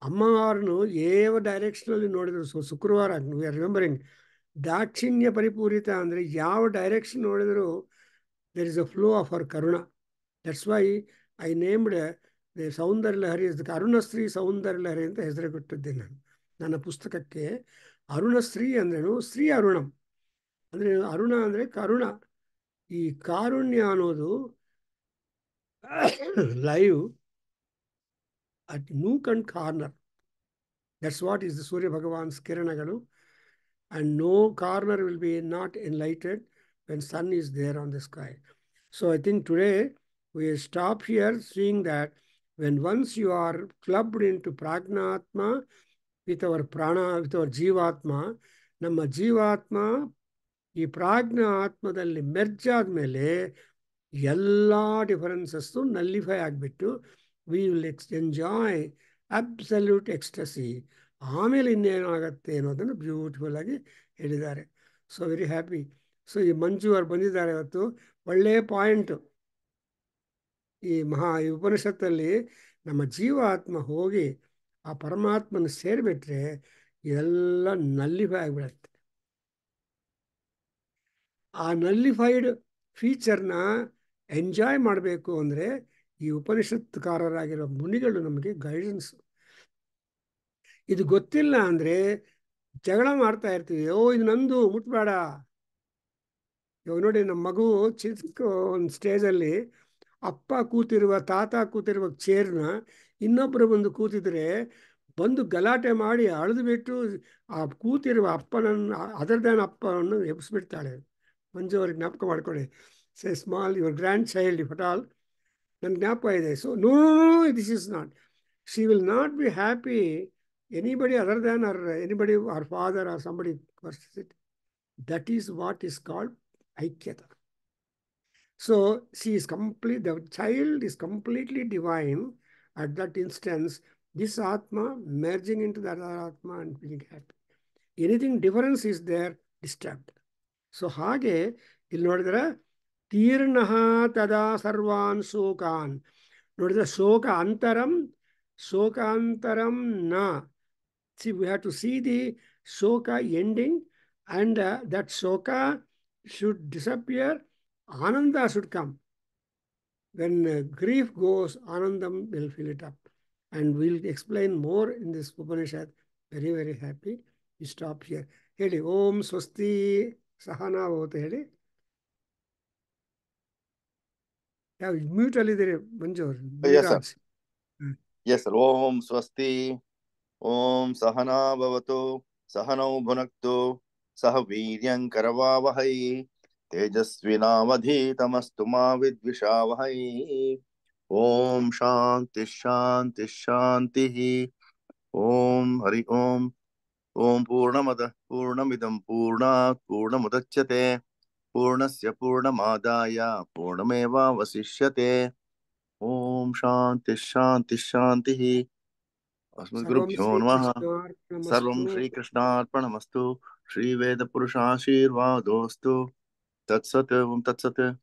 ಅಮ್ಮವಾರನು ಯಾವ ಡೈರೆಕ್ಷನಲ್ಲಿ ನೋಡಿದ್ರು. ಸೊ ಶುಕ್ರವಾರ ವಿ ಆರ್ ರಿಮೆಂಬರಿಂಗ್ ದಾಕ್ಷಿಣ್ಯ ಪರಿಪೂರಿತ ಅಂದರೆ ಯಾವ ಡೈರೆಕ್ಷನ್ ನೋಡಿದ್ರು there is a flow of her karuna. That's why I named the ಸೌಂದರ್ಯ ಲಹರಿ ಅರುಣಶ್ರೀ ಸೌಂದರ್ಯ ಲಹರಿ ಅಂತ ಹೆಸರು ಕೊಟ್ಟಿದ್ದೆ ನಾನು ನನ್ನ ಪುಸ್ತಕಕ್ಕೆ. ಅರುಣಶ್ರೀ ಅಂದ್ರೇನು, ಶ್ರೀ ಅರುಣಂ ಅಂದರೆ ಅರುಣ ಅಂದರೆ ಕರುಣ. ಈ ಕಾರುಣ್ಯ ಅನ್ನೋದು live at nook and corner. That's what is the Surya ಭಗವಾನ್ಸ್ ಕಿರಣಗಳು. And no corner will be not enlightened when sun is there on the sky. So I think today we stop here, seeing that when once you are clubbed into Pragnatma with our prana, with our Jivatma, ನಮ್ಮ ಜೀವಾತ್ಮ ಈ ಪ್ರಾಜ್ಞ ಆತ್ಮದಲ್ಲಿ Merz ಆದಮೇಲೆ ಎಲ್ಲ ಡಿಫರೆನ್ಸಸ್ಸು ನಲ್ಲಿಫೈ ಆಗಿಬಿಟ್ಟು we will enjoy absolute ecstasy. ಆಮೇಲೆ ಇನ್ನೇನಾಗತ್ತೆ ಅನ್ನೋದನ್ನು ಬ್ಯೂಟಿಫುಲ್ ಆಗಿ ಹೇಳಿದ್ದಾರೆ. So very happy. ಸೊ ಈ ಮಂಜು ಅವ್ರು ಬಂದಿದ್ದಾರೆ ಇವತ್ತು, ಒಳ್ಳೆಯ ಪಾಯಿಂಟು. ಈ ಉಪನಿಷತ್ತಲ್ಲಿ ನಮ್ಮ ಜೀವಾತ್ಮ ಹೋಗಿ ಆ ಪರಮಾತ್ಮನ ಸೇರಿಬಿಟ್ರೆ ಎಲ್ಲ ನಲ್ಲಿಫೈ ಆಗಿಬಿಡತ್ತೆ. ಆ ನಲ್ಲಿಫೈಡ್ ಫೀಚರ್ನ ಎಂಜಾಯ್ ಮಾಡಬೇಕು ಅಂದರೆ ಈ ಉಪನಿಷತ್ಕಾರರಾಗಿರೋ ಮುನಿಗಳು ನಮಗೆ ಗೈಡೆನ್ಸ್. ಇದು ಗೊತ್ತಿಲ್ಲ ಅಂದರೆ ಜಗಳ ಮಾಡ್ತಾ ಇರ್ತೀವಿ, ಇದು ನಂದು ಮುಟ್ಬೇಡ. ಇವಾಗ ನೋಡಿ, ನಮ್ಮ ಮಗು ಚಿಕ್ಕ ಒಂದು ಸ್ಟೇಜಲ್ಲಿ ಅಪ್ಪ ಕೂತಿರುವ, ತಾತ ಕೂತಿರುವ ಚೇರ್ನ ಇನ್ನೊಬ್ಬರು ಬಂದು ಕೂತಿದ್ರೆ ಬಂದು ಗಲಾಟೆ ಮಾಡಿ ಅಳೆದು ಬಿಟ್ಟು ಆ ಕೂತಿರುವ ಅಪ್ಪನನ್ನು, ಅದರ್ ದ್ಯಾನ್ ಅಪ್ಪನನ್ನು ಎಬ್ಬಿಸ್ಬಿಡ್ತಾಳೆ. ಮಂಜು ಅವ್ರಿಗೆ ಜ್ಞಾಪಕ ಮಾಡ್ಕೊಳ್ಳಿ. Say small your grandchild if at all. ನನ್ನ ಜ್ಞಾಪಕ ಇದೆ. So no, this is not, she will not be happy anybody other than anybody, our father or somebody versus it. That is what is called aikyata. So she is complete, the child is completely divine at that instance. This atma merging into that other atma and being happy. Anything difference is there, disturbed. So ಹಾಗೆ ಇಲ್ಲಿ ನೋಡಿದ್ರೆ ತೀರ್ಣಃ ತದಾ ಸರ್ವಾನ್ ಶೋಕಾನ್ ನೋಡಿದ್ರೆ ಶೋಕಾಂತರಂ ನ. See, we have to see the shoka ending, and that shoka should disappear. Ananda should come. When grief goes, Anandam will fill it up. And we'll explain more in this Upanishad. Very, very happy. We stop here. Heli, Om Swasti Sahana Vote Heli. Yeah, mute alidire Manju. Yes, sir. Yes, sir. Om Swasti. ओम सहना भवतु सहनौ भुनक्तु सह वीर्यं करवावहै तेजस्विनावधीतमस्तु मा विद्विषावहै। ओम शांति शांति शांति। ओम हरि ओम। ओम पूर्णमदः पूर्णमिदं पूर्णात् पूर्णमुदच्यते पूर्णस्य पूर्णमादाय पूर्णमेवावशिष्यते। ओम शांति शांति शांति। सर्वं अस्मद्गुरुभ्यो नमः। सर्वं श्रीकृष्णार्पणमस्तु। श्रीकृष्णार्पणमस्तु। श्रीवेदपुरुषाशीर्वादोऽस्तु। तत्सत् ओम तत्सत्।